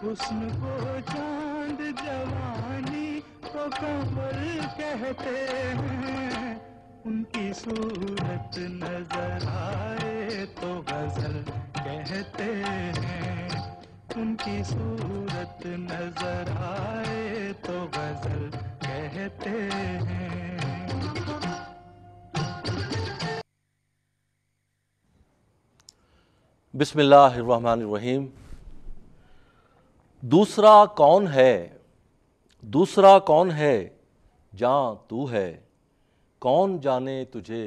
حسن کو چاند جوانی کو قمر کہتے ہیں، ان کی صورت نظر آئے تو غزل کہتے ہیں، ان کی صورت نظر آئے تو غزل کہتے ہیں۔ بسم اللہ الرحمن الرحیم۔ دوسرا کون ہے، دوسرا کون ہے جاں تو ہے، کون جانے تجھے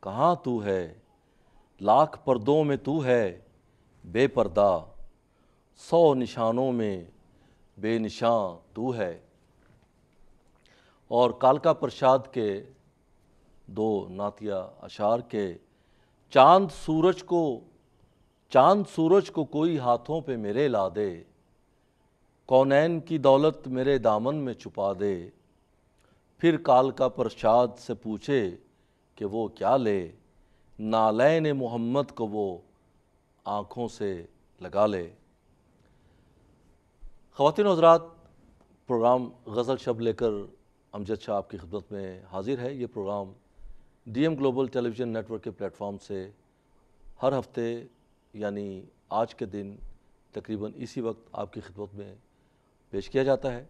کہاں تو ہے، لاکھ پردوں میں تو ہے بے پردہ، 100 نشانوں میں بے نشاں تو ہے۔ اور کالکا پرشاد کے دو نعتیہ اشعار کے چاند سورج کو کوئی ہاتھوں پہ میرے لا دے، کونین کی دولت میرے دامن میں چھپا دے، پھر کالکا پرشاد سے پوچھے کہ وہ کیا لے، نالین محمد کو وہ آنکھوں سے لگا لے۔ خواتین و حضرات، پروگرام غزل شب لے کر امجد شاہ آپ کی خدمت میں حاضر ہے۔ یہ پروگرام ڈی ایم گلوبل ٹیلی ویژن نیٹ ورک کے پلیٹ فارم سے ہر ہفتے یعنی آج کے دن تقریباً اسی وقت آپ کی خدمت میں پیش کیا جاتا ہے۔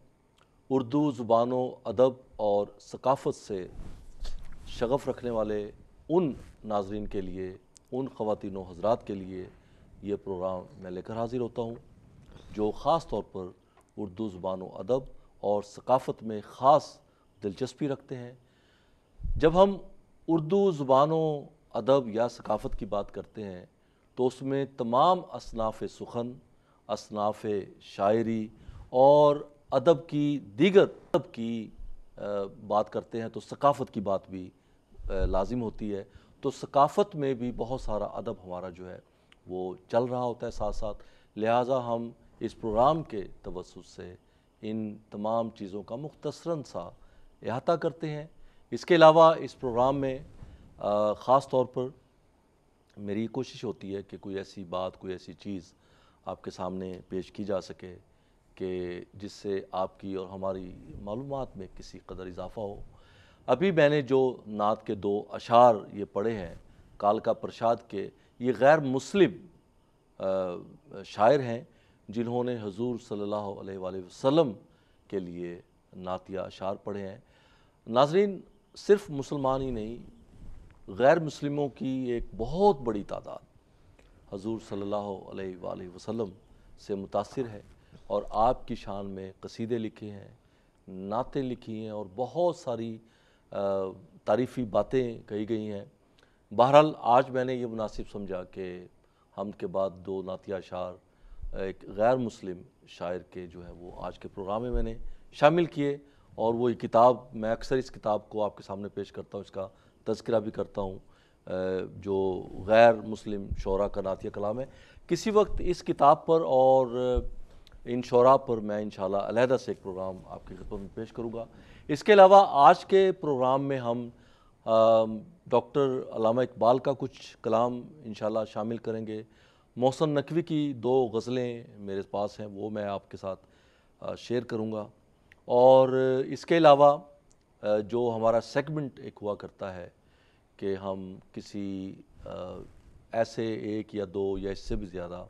اردو زبان و ادب اور ثقافت سے شغف رکھنے والے ان ناظرین کے لیے، ان خواتین و حضرات کے لیے یہ پروگرام میں لے کر حاضر ہوتا ہوں جو خاص طور پر اردو زبان و ادب اور ثقافت میں خاص دلچسپی رکھتے ہیں۔ جب ہم اردو زبان و ادب یا ثقافت کی بات کرتے ہیں تو اس میں تمام اصناف سخن، اصناف شاعری اور ادب کی دیگر ادب کی بات کرتے ہیں تو ثقافت کی بات بھی لازم ہوتی ہے۔ تو ثقافت میں بھی بہت سارا ادب ہمارا جو ہے وہ چل رہا ہوتا ہے ساتھ ساتھ، لہٰذا ہم اس پروگرام کے توسط سے ان تمام چیزوں کا مختصراً سا احاطہ کرتے ہیں۔ اس کے علاوہ اس پروگرام میں خاص طور پر میری کوشش ہوتی ہے کہ کوئی ایسی بات، کوئی ایسی چیز آپ کے سامنے پیش کی جا سکے کہ جس سے آپ کی اور ہماری معلومات میں کسی قدر اضافہ ہو۔ ابھی میں نے جو نعت کے 2 اشعار یہ پڑھے ہیں کالکا پرشاد کے، یہ غیر مسلم شاعر ہیں جنہوں نے حضور صلی اللہ علیہ وآلہ وسلم کے لیے نعتیہ اشعار پڑھے ہیں۔ ناظرین، صرف مسلمان ہی نہیں، غیر مسلموں کی ایک بہت بڑی تعداد حضور صلی اللہ علیہ وآلہ وسلم سے متاثر ہے اور آپ کی شان میں قصیدے لکھے ہیں، نعتیں لکھی ہیں اور بہت ساری تعریفی باتیں کہی گئی ہیں۔ بہرحال آج میں نے یہ مناسب سمجھا کہ ہم کے بعد 2 نعتیہ اشعار ایک غیر مسلم شاعر کے جو ہے وہ آج کے پروگرام میں نے شامل کیے، اور وہ کتاب میں اکثر اس کتاب کو آپ کے سامنے پیش کرتا ہوں، اس کا تذکرہ بھی کرتا ہوں، جو غیر مسلم شعراء کا نعتیہ کلام ہے۔ کسی وقت اس کتاب پر اور ان شعراء پر میں انشاءاللہ علیحدہ سے ایک پروگرام آپ کی خدمت میں پیش کروں گا۔ اس کے علاوہ آج کے پروگرام میں ہم ڈاکٹر علامہ اقبال کا کچھ کلام انشاءاللہ شامل کریں گے۔ محسن نقوی کی 2 غزلیں میرے پاس ہیں، وہ میں آپ کے ساتھ شیئر کروں گا۔ اور اس کے علاوہ جو ہمارا سیگمنٹ ایک ہوا کرتا ہے کہ ہم کسی ایسے 1 یا 2 یا اس سے بھی زیادہ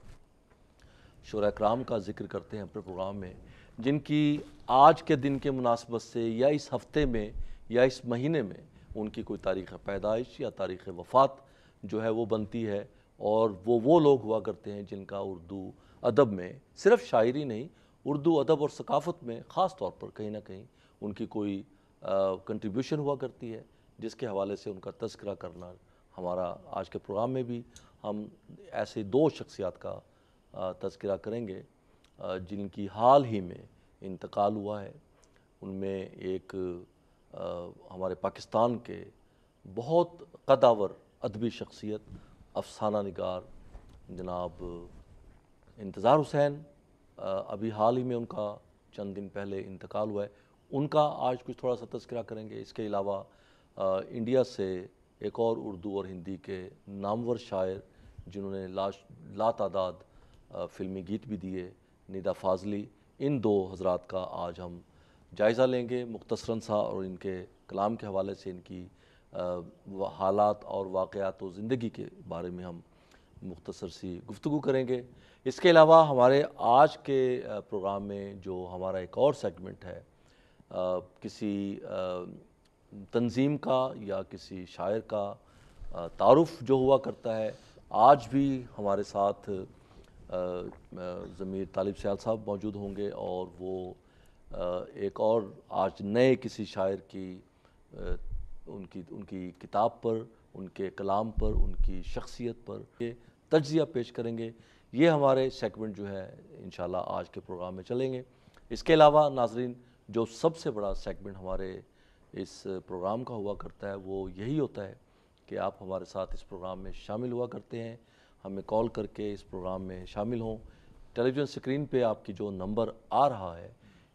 شعراء کرام کا ذکر کرتے ہیں اپنے پروگرام میں، جن کی آج کے دن کے مناسبت سے یا اس ہفتے میں یا اس مہینے میں ان کی کوئی تاریخ پیدائش یا تاریخ وفات جو ہے وہ بنتی ہے، اور وہ لوگ ہوا کرتے ہیں جن کا اردو ادب میں صرف شاعری نہیں، اردو ادب اور ثقافت میں خاص طور پر کہیں نہ کہیں ان کی کوئی کنٹریبیوشن ہوا کرتی ہے، جس کے حوالے سے ان کا تذکرہ کرنا ہمارا آج کے پروگرام میں بھی ہم ایسے 2 شخصیات کا تذکرہ کریں گے جن کی حال ہی میں انتقال ہوا ہے۔ ان میں ایک ہمارے پاکستان کے بہت قدآور ادبی شخصیت، افسانہ نگار جناب انتظار حسین، ابھی حال ہی میں ان کا چند دن پہلے انتقال ہوا ہے، ان کا آج کچھ تھوڑا سا تذکرہ کریں گے۔ اس کے علاوہ انڈیا سے ایک اور اردو اور ہندی کے نامور شاعر جنہوں نے لا تعداد فلمی گیت بھی دیے، ندا فاضلی، ان دو حضرات کا آج ہم جائزہ لیں گے مختصراً سا، اور ان کے کلام کے حوالے سے ان کی حالات اور واقعات و زندگی کے بارے میں ہم مختصر سی گفتگو کریں گے۔ اس کے علاوہ ہمارے آج کے پروگرام میں جو ہمارا ایک اور سیگمنٹ ہے، کسی تنظیم کا یا کسی شاعر کا تعارف جو ہوا کرتا ہے، آج بھی ہمارے ساتھ ضمیر طالب سیال صاحب موجود ہوں گے، اور وہ ایک اور آج نئے کسی شاعر کی ان کی کتاب پر، ان کے کلام پر، ان کی شخصیت پر یہ تجزیہ پیش کریں گے۔ یہ ہمارے سیگمنٹ جو ہے انشاءاللہ آج کے پروگرام میں چلیں گے۔ اس کے علاوہ ناظرین، جو سب سے بڑا سیگمنٹ ہمارے اس پروگرام کا ہوا کرتا ہے وہ یہی ہوتا ہے کہ آپ ہمارے ساتھ اس پروگرام میں شامل ہوا کرتے ہیں، ہمیں کال کر کے اس پروگرام میں شامل ہوں۔ ٹیلی ویژن سکرین پہ آپ کی جو نمبر آ رہا ہے،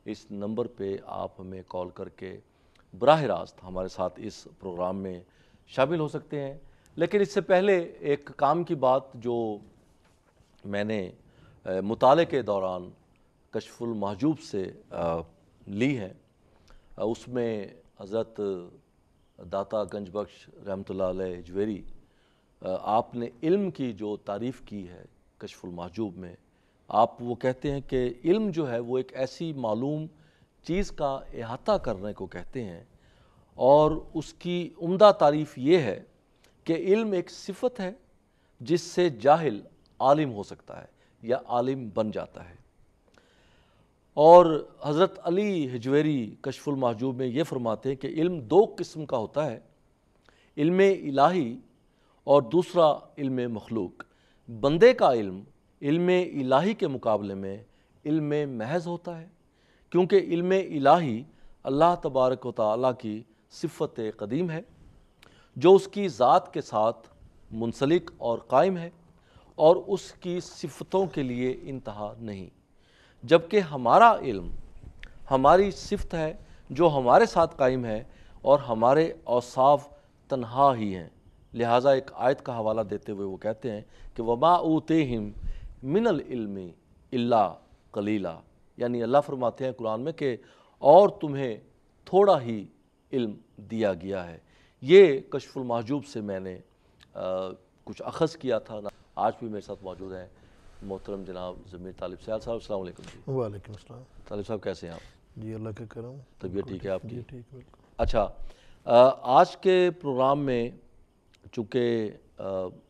اس نمبر پہ آپ ہمیں کال کر کے براہ راست ہمارے ساتھ اس پروگرام میں شامل ہو سکتے ہیں۔ لیکن اس سے پہلے ایک کام کی بات جو میں نے مطالعے کے دوران کشف المحجوب سے لی ہے، اس میں حضرت داتا گنج بخش رحمۃ اللہ علیہ ہجویری، آپ نے علم کی جو تعریف کی ہے کشف المحجوب میں، آپ وہ کہتے ہیں کہ علم جو ہے وہ ایک ایسی معلوم چیز کا احاطہ کرنے کو کہتے ہیں، اور اس کی عمدہ تعریف یہ ہے کہ علم ایک صفت ہے جس سے جاہل عالم ہو سکتا ہے یا عالم بن جاتا ہے۔ اور حضرت علی ہجویری کشف المحجوب میں یہ فرماتے ہیں کہ علم دو قسم کا ہوتا ہے، علم الہی اور دوسرا علم مخلوق۔ بندے کا علم علم الہی کے مقابلے میں علم محض ہوتا ہے، کیونکہ علم الہی اللہ تبارک و تعالیٰ کی صفت قدیم ہے جو اس کی ذات کے ساتھ منسلک اور قائم ہے، اور اس کی صفتوں کے لیے انتہا نہیں، جبکہ ہمارا علم ہماری صفت ہے جو ہمارے ساتھ قائم ہے، اور ہمارے اوصاف تنہا ہی ہیں۔ لہٰذا ایک آیت کا حوالہ دیتے ہوئے وہ کہتے ہیں کہ وَمَا أُوتِيهِم مِّنَ الْعِلْمِ إِلَّا قَلِيلًا، یعنی اللہ فرماتے ہیں قرآن میں کہ اور تمہیں تھوڑا ہی علم دیا گیا ہے۔ یہ کشف المحجوب سے میں نے کچھ اخذ کیا تھا۔ آج بھی میرے ساتھ موجود ہیں محترم جناب ضمیر طالب سیال صاحب۔ السلام علیکم جی۔ وعلیکم السلام۔ طالب صاحب کیسے ہیں آپ؟ جی اللہ کا کرم، طبیعت ٹھیک ہے آپ کی؟ جی ٹھیک بالکل۔ اچھا، آج کے پروگرام میں چونکہ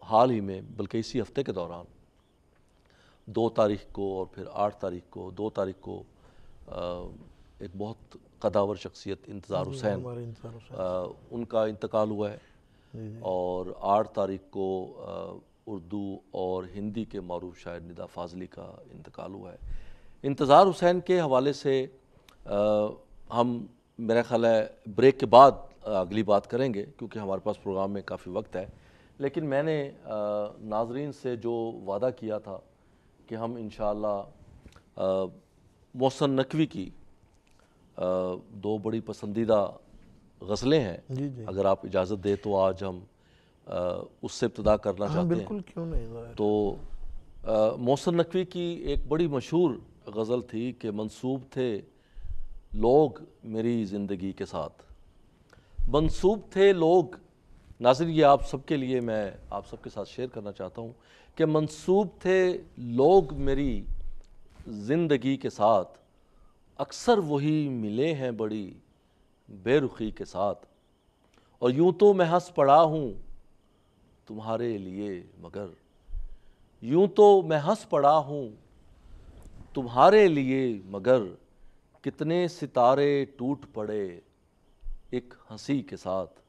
حال ہی میں بلکہ اسی ہفتے کے دوران 2 تاریخ کو اور پھر 8 تاریخ کو 2 تاریخ کو ایک بہت قداور شخصیت انتظار حسین، ہمارے انتظار حسین ان کا انتقال ہوا ہے، جی اور 8 تاریخ کو اردو اور ہندی کے معروف شاعر ندا فاضلی کا انتقال ہوا ہے۔ انتظار حسین کے حوالے سے ہم میرا خیال ہے بریک کے بعد اگلی بات کریں گے، کیونکہ ہمارے پاس پروگرام میں کافی وقت ہے۔ لیکن میں نے ناظرین سے جو وعدہ کیا تھا کہ ہم انشاءاللہ محسن نقوی کی 2 بڑی پسندیدہ غزلیں ہیں، جی جی اگر آپ اجازت دیں تو آج ہم اس سے ابتدا کرنا ہاں چاہتے ہیں۔ بالکل، کیوں نہیں ظاہر۔ تو محسن نقوی کی ایک بڑی مشہور غزل تھی کہ منسوب تھے لوگ میری زندگی کے ساتھ، منسوب تھے لوگ، ناظرین یہ آپ سب کے لیے میں آپ سب کے ساتھ شیئر کرنا چاہتا ہوں کہ منسوب تھے لوگ میری زندگی کے ساتھ، اکثر وہی ملے ہیں بڑی بے رخی کے ساتھ، اور یوں تو میں ہنس پڑا ہوں تمہارے لیے مگر، یوں تو میں ہنس پڑا ہوں تمہارے لیے مگر، کتنے ستارے ٹوٹ پڑے ایک ہنسی کے ساتھ،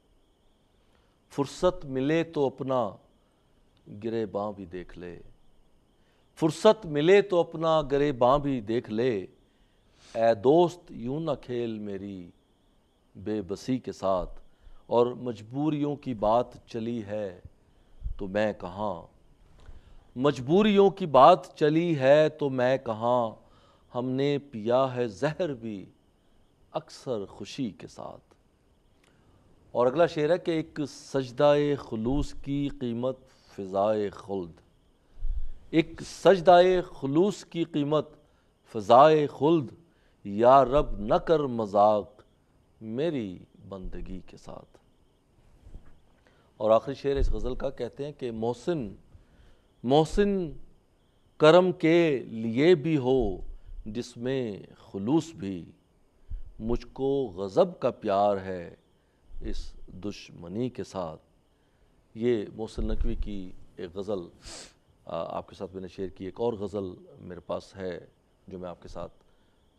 فرصت ملے تو اپنا گریباں بھی دیکھ لے، فرصت ملے تو اپنا گریباں بھی دیکھ لے، اے دوست یوں نہ کھیل میری بے بسی کے ساتھ، اور مجبوریوں کی بات چلی ہے تو میں کہاں، مجبوریوں کی بات چلی ہے تو میں کہاں، ہم نے پیا ہے زہر بھی اکثر خوشی کے ساتھ۔ اور اگلا شعر ہے کہ ایک سجدہ خلوص کی قیمت فضائے خلد، ایک سجدہ خلوص کی قیمت فضائے خلد یا رب نہ کر مذاق میری بندگی کے ساتھ۔ اور آخری شعر اس غزل کا کہتے ہیں کہ محسن کرم کے لیے بھی ہو جس میں خلوص بھی، مجھ کو غضب کا پیار ہے اس دشمنی کے ساتھ۔ یہ محسن نقوی کی ایک غزل آپ کے ساتھ میں نے شیئر کی۔ ایک اور غزل میرے پاس ہے جو میں آپ کے ساتھ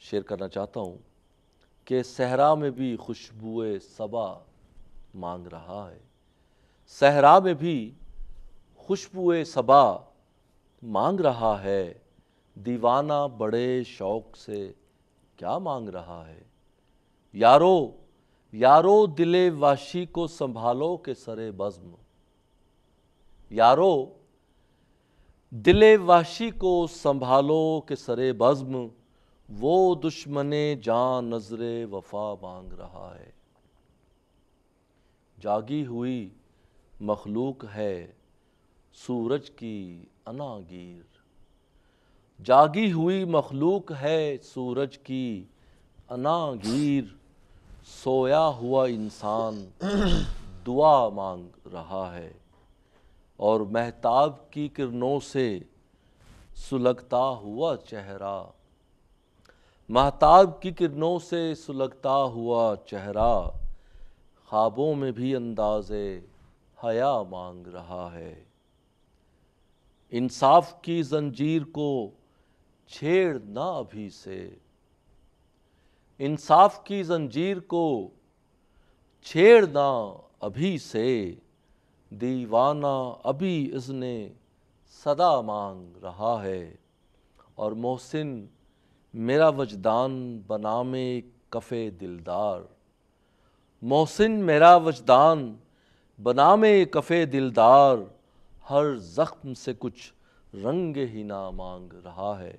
شیئر کرنا چاہتا ہوں کہ صحرا میں بھی خوشبوئے صبا مانگ رہا ہے، صحرا میں بھی خوشبوئے صبا مانگ رہا ہے، دیوانہ بڑے شوق سے کیا مانگ رہا ہے، یارو دل وحشی کو سنبھالو کہ سر بزم، یارو دل وحشی کو سنبھالو کہ سر بزم، وہ دشمن جان نظر وفا مانگ رہا ہے، جاگی ہوئی مخلوق ہے سورج کی انا گیر، جاگی ہوئی مخلوق ہے سورج کی انا گیر، سویا ہوا انسان دعا مانگ رہا ہے، اور مہتاب کی کرنوں سے سلگتا ہوا چہرہ، مہتاب کی کرنوں سے سلگتا ہوا چہرہ، خوابوں میں بھی انداز حیا مانگ رہا ہے، انصاف کی زنجیر کو چھیڑنا ابھی سے، انصاف کی زنجیر کو چھیڑنا ابھی سے، دیوانہ ابھی اذن صدا مانگ رہا ہے، اور محسن میرا وجدان بنام کف دلدار، محسن میرا وجدان بنام کف دلدار، ہر زخم سے کچھ رنگ ہی نہ مانگ رہا ہے۔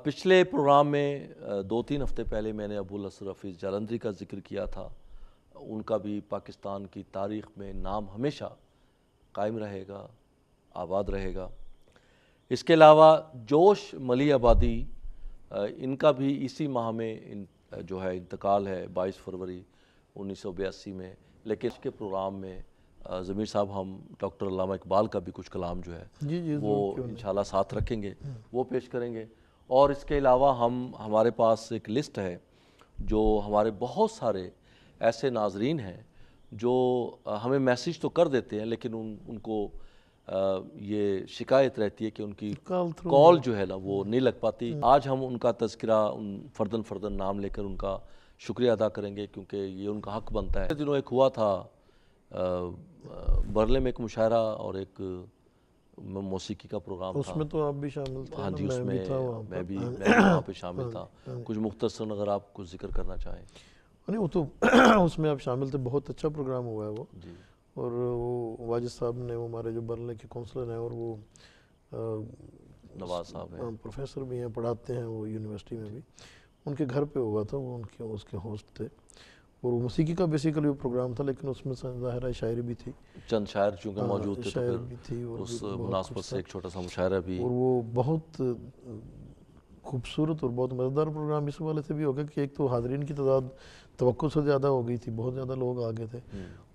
پچھلے پروگرام میں 2-3 ہفتے پہلے میں نے ابو الاسر حفیظ جالندھری کا ذکر کیا تھا، ان کا بھی پاکستان کی تاریخ میں نام ہمیشہ قائم رہے گا، آباد رہے گا۔ اس کے علاوہ جوش ملی آبادی، ان کا بھی اسی ماہ میں جو ہے انتقال ہے 22 فروری 1982 میں، لیکن اس کے پروگرام میں ضمیر صاحب ہم ڈاکٹر علامہ اقبال کا بھی کچھ کلام جو ہے وہ انشاءاللہ ساتھ رکھیں گے، وہ پیش کریں گے۔ اور اس کے علاوہ ہمارے پاس ایک لسٹ ہے جو ہمارے بہت سارے ایسے ناظرین ہیں جو ہمیں میسیج تو کر دیتے ہیں لیکن ان کو یہ شکایت رہتی ہے کہ ان کی کال جو ہے نا وہ نہیں لگ پاتی۔ آج ہم ان کا تذکرہ فردن نام لے کر ان کا شکریہ ادا کریں گے کیونکہ یہ ان کا حق بنتا ہے۔ دنوں ایک ہوا تھا برلے میں ایک مشاعرہ اور ایک موسیقی کا پروگرام تھا، اس میں تو آپ بھی شامل تھے؟ ہاں جی، اس میں بھی وہاں پہ شامل تھا۔ کچھ مختصر اگر آپ کچھ ذکر کرنا چاہیں۔ نہیں، وہ تو اس میں آپ شامل تھے، بہت اچھا پروگرام ہوا ہے وہ، اور وہ واجد صاحب نے، وہ ہمارے جو برلے کے کونسلر ہیں، اور وہ نواز صاحب ہیں، پروفیسر بھی ہیں، پڑھاتے ہیں وہ یونیورسٹی میں بھی، ان کے گھر پہ ہوا تھا، وہ اس کے ہوسٹ تھے، اور وہ موسیقی کا بیسیکلی وہ پروگرام تھا، لیکن اس میں ظاہر ہے شاعری بھی تھی، چند شاعر چونکہ موجود تھے تو شاعر بھی تھی، اور اس مناسبت سے ایک چھوٹا سا مشاعرہ بھی، اور وہ بہت خوبصورت اور بہت مزیدار پروگرام اس والے سے بھی ہو گیا کہ ایک تو حاضرین کی تعداد توقع سے زیادہ ہو گئی تھی، بہت زیادہ لوگ آ گئے تھے،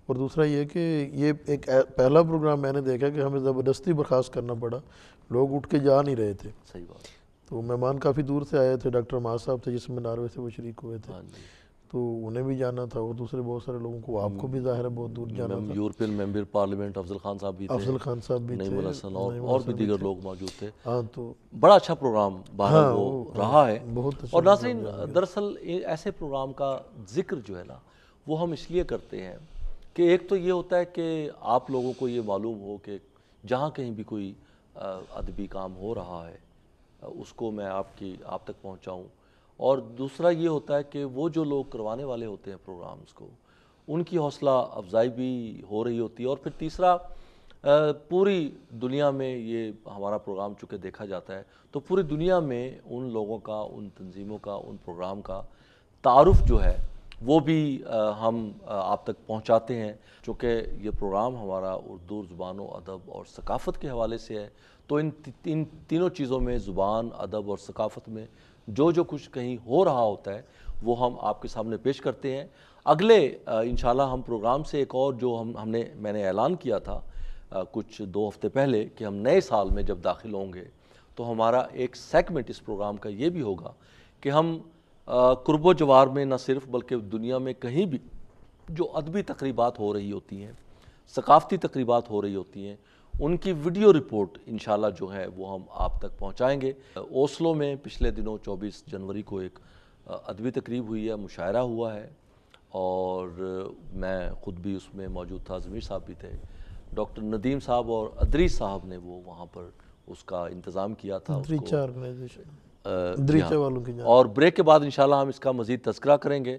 اور دوسرا یہ کہ یہ ایک پہلا پروگرام میں نے دیکھا کہ ہمیں زبردستی برخاست کرنا پڑا، لوگ اٹھ کے جا نہیں رہے تھے۔ صحیح بات۔ تو مہمان کافی دور سے آئے تھے، ڈاکٹر معاذ صاحب تھے جس میں ناروے سے وہ شریک ہوئے تھے، تو انہیں بھی جانا تھا، اور دوسرے بہت سارے لوگوں کو، آپ کو بھی ظاہر ہے بہت دور جانا تھا، یورپین ممبر پارلیمنٹ افضل خان صاحب بھی تھے، افضل خان صاحب بھی تھے، نعیم الحسن اور بھی دیگر لوگ موجود تھے۔ ہاں، تو بڑا اچھا پروگرام باہر وہ رہا ہے۔ بہت اچھا۔ اور ناظرین، دراصل ایسے پروگرام کا ذکر جو ہے نا وہ ہم اس لیے کرتے ہیں کہ ایک تو یہ ہوتا ہے کہ آپ لوگوں کو یہ معلوم ہو کہ جہاں کہیں بھی کوئی ادبی کام ہو رہا ہے اس کو میں آپ تک پہنچاؤں، اور دوسرا یہ ہوتا ہے کہ وہ جو لوگ کروانے والے ہوتے ہیں پروگرامز کو ان کی حوصلہ افزائی بھی ہو رہی ہوتی ہے، اور پھر تیسرا پوری دنیا میں یہ ہمارا پروگرام چونکہ دیکھا جاتا ہے تو پوری دنیا میں ان لوگوں کا، ان تنظیموں کا، ان پروگرام کا تعارف جو ہے وہ بھی ہم آپ تک پہنچاتے ہیں۔ چونکہ یہ پروگرام ہمارا اردو زبان و ادب اور ثقافت کے حوالے سے ہے تو ان تینوں چیزوں میں، زبان، ادب اور ثقافت میں جو کچھ کہیں ہو رہا ہوتا ہے وہ ہم آپ کے سامنے پیش کرتے ہیں۔ اگلے انشاءاللہ ہم پروگرام سے ایک اور جو میں نے اعلان کیا تھا کچھ 2 ہفتے پہلے کہ ہم نئے سال میں جب داخل ہوں گے تو ہمارا ایک سیگمنٹ اس پروگرام کا یہ بھی ہوگا کہ ہم قرب و جوار میں نہ صرف بلکہ دنیا میں کہیں بھی جو ادبی تقریبات ہو رہی ہوتی ہیں، ثقافتی تقریبات ہو رہی ہوتی ہیں، ان کی ویڈیو رپورٹ انشاءاللہ جو ہے وہ ہم آپ تک پہنچائیں گے۔ اوسلو میں پچھلے دنوں 24 جنوری کو ایک ادبی تقریب ہوئی ہے، مشاعرہ ہوا ہے، اور میں خود بھی اس میں موجود تھا، ضمیر صاحب بھی تھے، ڈاکٹر ندیم صاحب اور ادریس صاحب نے وہ وہاں پر اس کا انتظام کیا تھا۔ دریچہ والوں کی جانب۔ اور بریک کے بعد انشاءاللہ ہم اس کا مزید تذکرہ کریں گے،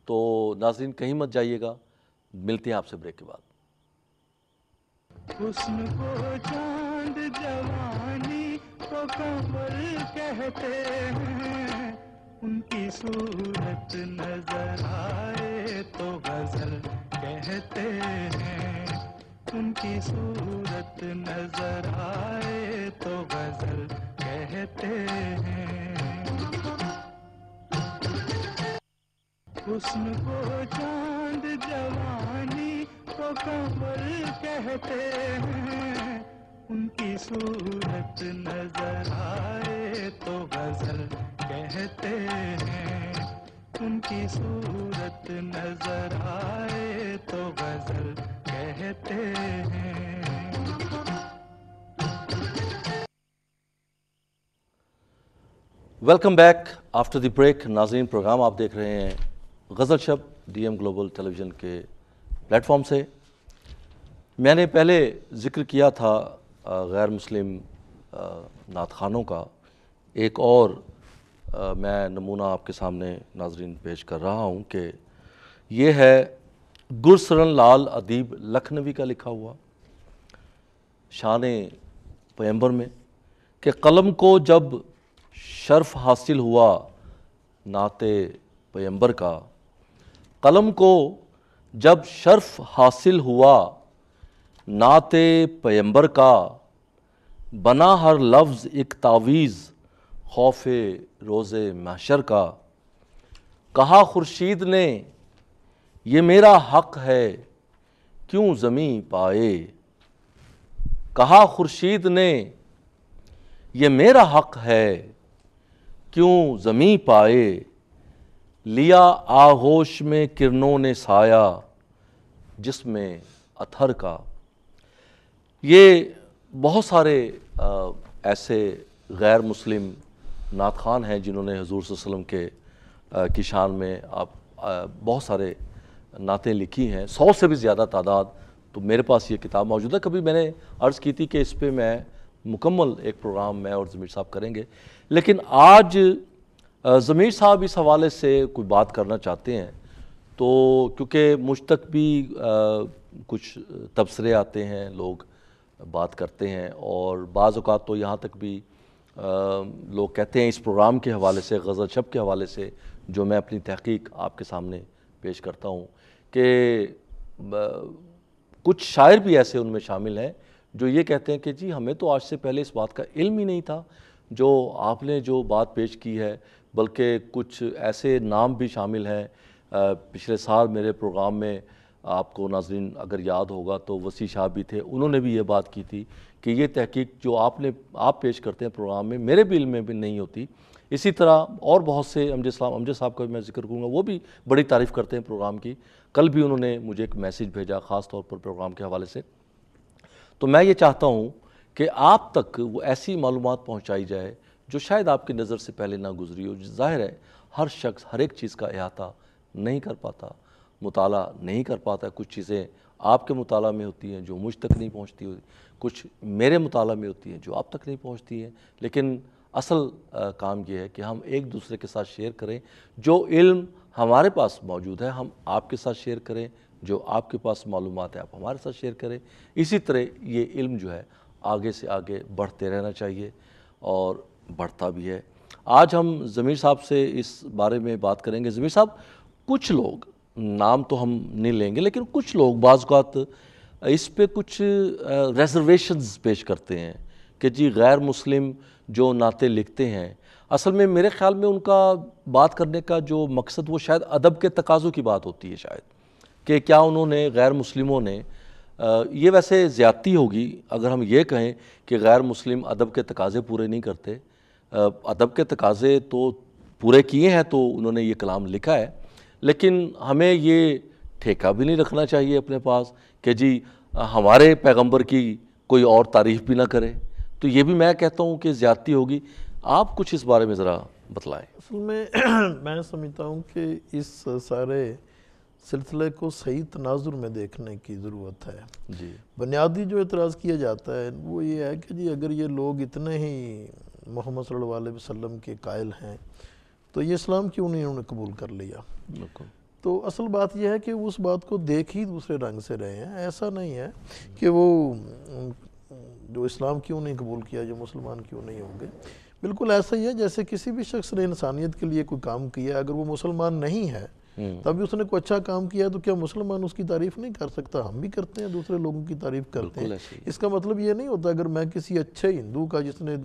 تو ناظرین کہیں مت جائیے گا، ملتے ہیں آپ سے بریک کے بعد۔ حسن کو چاند جوانی کو قمر کہتے ہیں، ان کی صورت نظر آئے تو غزل کہتے ہیں، ان کی صورت نظر آئے تو غزل کہتے ہیں۔ حسن کو چاند جوانی کو قمر کہتے ہیں، ان کی صورت نظر آئے تو غزل کہتے ہیں، ان کی صورت نظر آئے تو غزل کہتے ہیں۔ Welcome back after the break. ناظرین پروگرام آپ دیکھ رہے ہیں غزل شب ڈی ایم گلوبل ٹیلی ویژن کے پلیٹ فارم سے۔ میں نے پہلے ذکر کیا تھا غیر مسلم نعت خوانوں کا، ایک اور میں نمونہ آپ کے سامنے ناظرین پیش کر رہا ہوں کہ یہ ہے گرسرن لال ادیب لکھنوی کا لکھا ہوا شان پیمبر میں کہ قلم کو جب شرف حاصل ہوا نعت پیمبر کا، قلم کو جب شرف حاصل ہوا نعت پیمبر کا، بنا ہر لفظ ایک تعویذ خوف روز محشر کا۔ کہا خورشید نے یہ میرا حق ہے کیوں زمیں پائے، کہا خورشید نے یہ میرا حق ہے کیوں زمیں پائے، لیا آغوش میں کرنوں نے سایہ جس میں اتھر کا۔ یہ بہت سارے ایسے غیر مسلم نعت خوان ہیں جنہوں نے حضور صلی اللہ علیہ وسلم کی شان میں بہت سارے نعتیں لکھی ہیں، 100 سے بھی زیادہ تعداد۔ تو میرے پاس یہ کتاب موجود ہے، کبھی میں نے عرض کی تھی کہ اس پہ میں مکمل ایک پروگرام میں اور ضمیر صاحب کریں گے، لیکن آج ضمیر صاحب اس حوالے سے کوئی بات کرنا چاہتے ہیں، تو کیونکہ مجھ تک بھی کچھ تبصرے آتے ہیں، لوگ بات کرتے ہیں، اور بعض اوقات تو یہاں تک بھی لوگ کہتے ہیں اس پروگرام کے حوالے سے، غزل شب کے حوالے سے جو میں اپنی تحقیق آپ کے سامنے پیش کرتا ہوں، کہ کچھ شاعر بھی ایسے ان میں شامل ہیں جو یہ کہتے ہیں کہ جی ہمیں تو آج سے پہلے اس بات کا علم ہی نہیں تھا جو آپ نے جو بات پیش کی ہے، بلکہ کچھ ایسے نام بھی شامل ہیں۔ پچھلے سال میرے پروگرام میں آپ کو ناظرین اگر یاد ہوگا تو وسیع شاہ بھی تھے، انہوں نے بھی یہ بات کی تھی کہ یہ تحقیق جو آپ پیش کرتے ہیں پروگرام میں میرے بھی علم میں بھی نہیں ہوتی۔ اسی طرح اور بہت سے امجد صاحب کا بھی میں ذکر کروں گا، وہ بھی بڑی تعریف کرتے ہیں پروگرام کی۔ کل بھی انہوں نے مجھے ایک میسیج بھیجا خاص طور پر پروگرام کے حوالے سے۔ تو میں یہ چاہتا ہوں کہ آپ تک وہ ایسی معلومات پہنچائی جائے جو شاید آپ کی نظر سے پہلے نہ گزری ہو۔ ظاہر ہے ہر شخص ہر ایک چیز کا احاطہ نہیں کر پاتا، مطالعہ نہیں کر پاتا، کچھ چیزیں آپ کے مطالعہ میں ہوتی ہیں جو مجھ تک نہیں پہنچتی ہوئی، کچھ میرے مطالعہ میں ہوتی ہیں جو آپ تک نہیں پہنچتی ہیں، لیکن اصل کام یہ ہے کہ ہم ایک دوسرے کے ساتھ شیئر کریں، جو علم ہمارے پاس موجود ہے ہم آپ کے ساتھ شیئر کریں، جو آپ کے پاس معلومات ہے آپ ہمارے ساتھ شیئر کریں۔ اسی طرح یہ علم جو ہے آگے سے آگے بڑھتے رہنا چاہیے اور بڑھتا بھی ہے۔ آج ہم ضمیر صاحب سے اس بارے میں بات کریں گے۔ ضمیر صاحب، کچھ لوگ، نام تو ہم نہیں لیں گے، لیکن کچھ لوگ بعض اوقات اس پہ کچھ ریزرویشنز پیش کرتے ہیں کہ جی غیر مسلم جو نعتیں لکھتے ہیں، اصل میں میرے خیال میں ان کا بات کرنے کا جو مقصد وہ شاید ادب کے تقاضوں کی بات ہوتی ہے شاید، کہ کیا انہوں نے غیر مسلموں نے یہ ویسے زیادتی ہوگی اگر ہم یہ کہیں کہ غیر مسلم ادب کے تقاضے پورے نہیں کرتے، ادب کے تقاضے تو پورے کیے ہیں تو انہوں نے یہ کلام لکھا ہے، لیکن ہمیں یہ ٹھیکہ بھی نہیں رکھنا چاہیے اپنے پاس کہ جی ہمارے پیغمبر کی کوئی اور تعریف بھی نہ کرے، تو یہ بھی میں کہتا ہوں کہ زیادتی ہوگی۔ آپ کچھ اس بارے میں ذرا بتلائیں۔ اصل میں میں سمجھتا ہوں کہ اس سارے سلسلے کو صحیح تناظر میں دیکھنے کی ضرورت ہے۔ جی بنیادی جو اعتراض کیا جاتا ہے وہ یہ ہے کہ جی اگر یہ لوگ اتنے ہی محمد صلی اللہ علیہ وسلم کے قائل ہیں تو یہ اسلام کیوں نہیں انہوں نے قبول کر لیا؟ بالکل۔ تو اصل بات یہ ہے کہ اس بات کو دیکھ ہی دوسرے رنگ سے رہے ہیں، ایسا نہیں ہے کہ وہ جو اسلام کیوں نہیں قبول کیا، جو مسلمان کیوں نہیں ہوں گے۔ بالکل ایسا ہی ہے جیسے کسی بھی شخص نے انسانیت کے لیے کوئی کام کیا، اگر وہ مسلمان نہیں ہے تبھی اس نے کوئی اچھا کام کیا تو کیا مسلمان اس کی تعریف نہیں کر سکتا؟ ہم بھی کرتے ہیں، دوسرے لوگوں کی تعریف کرتے ہیں۔ اس کا مطلب یہ نہیں ہوتا اگر میں کسی اچھے ہندو کا جس نے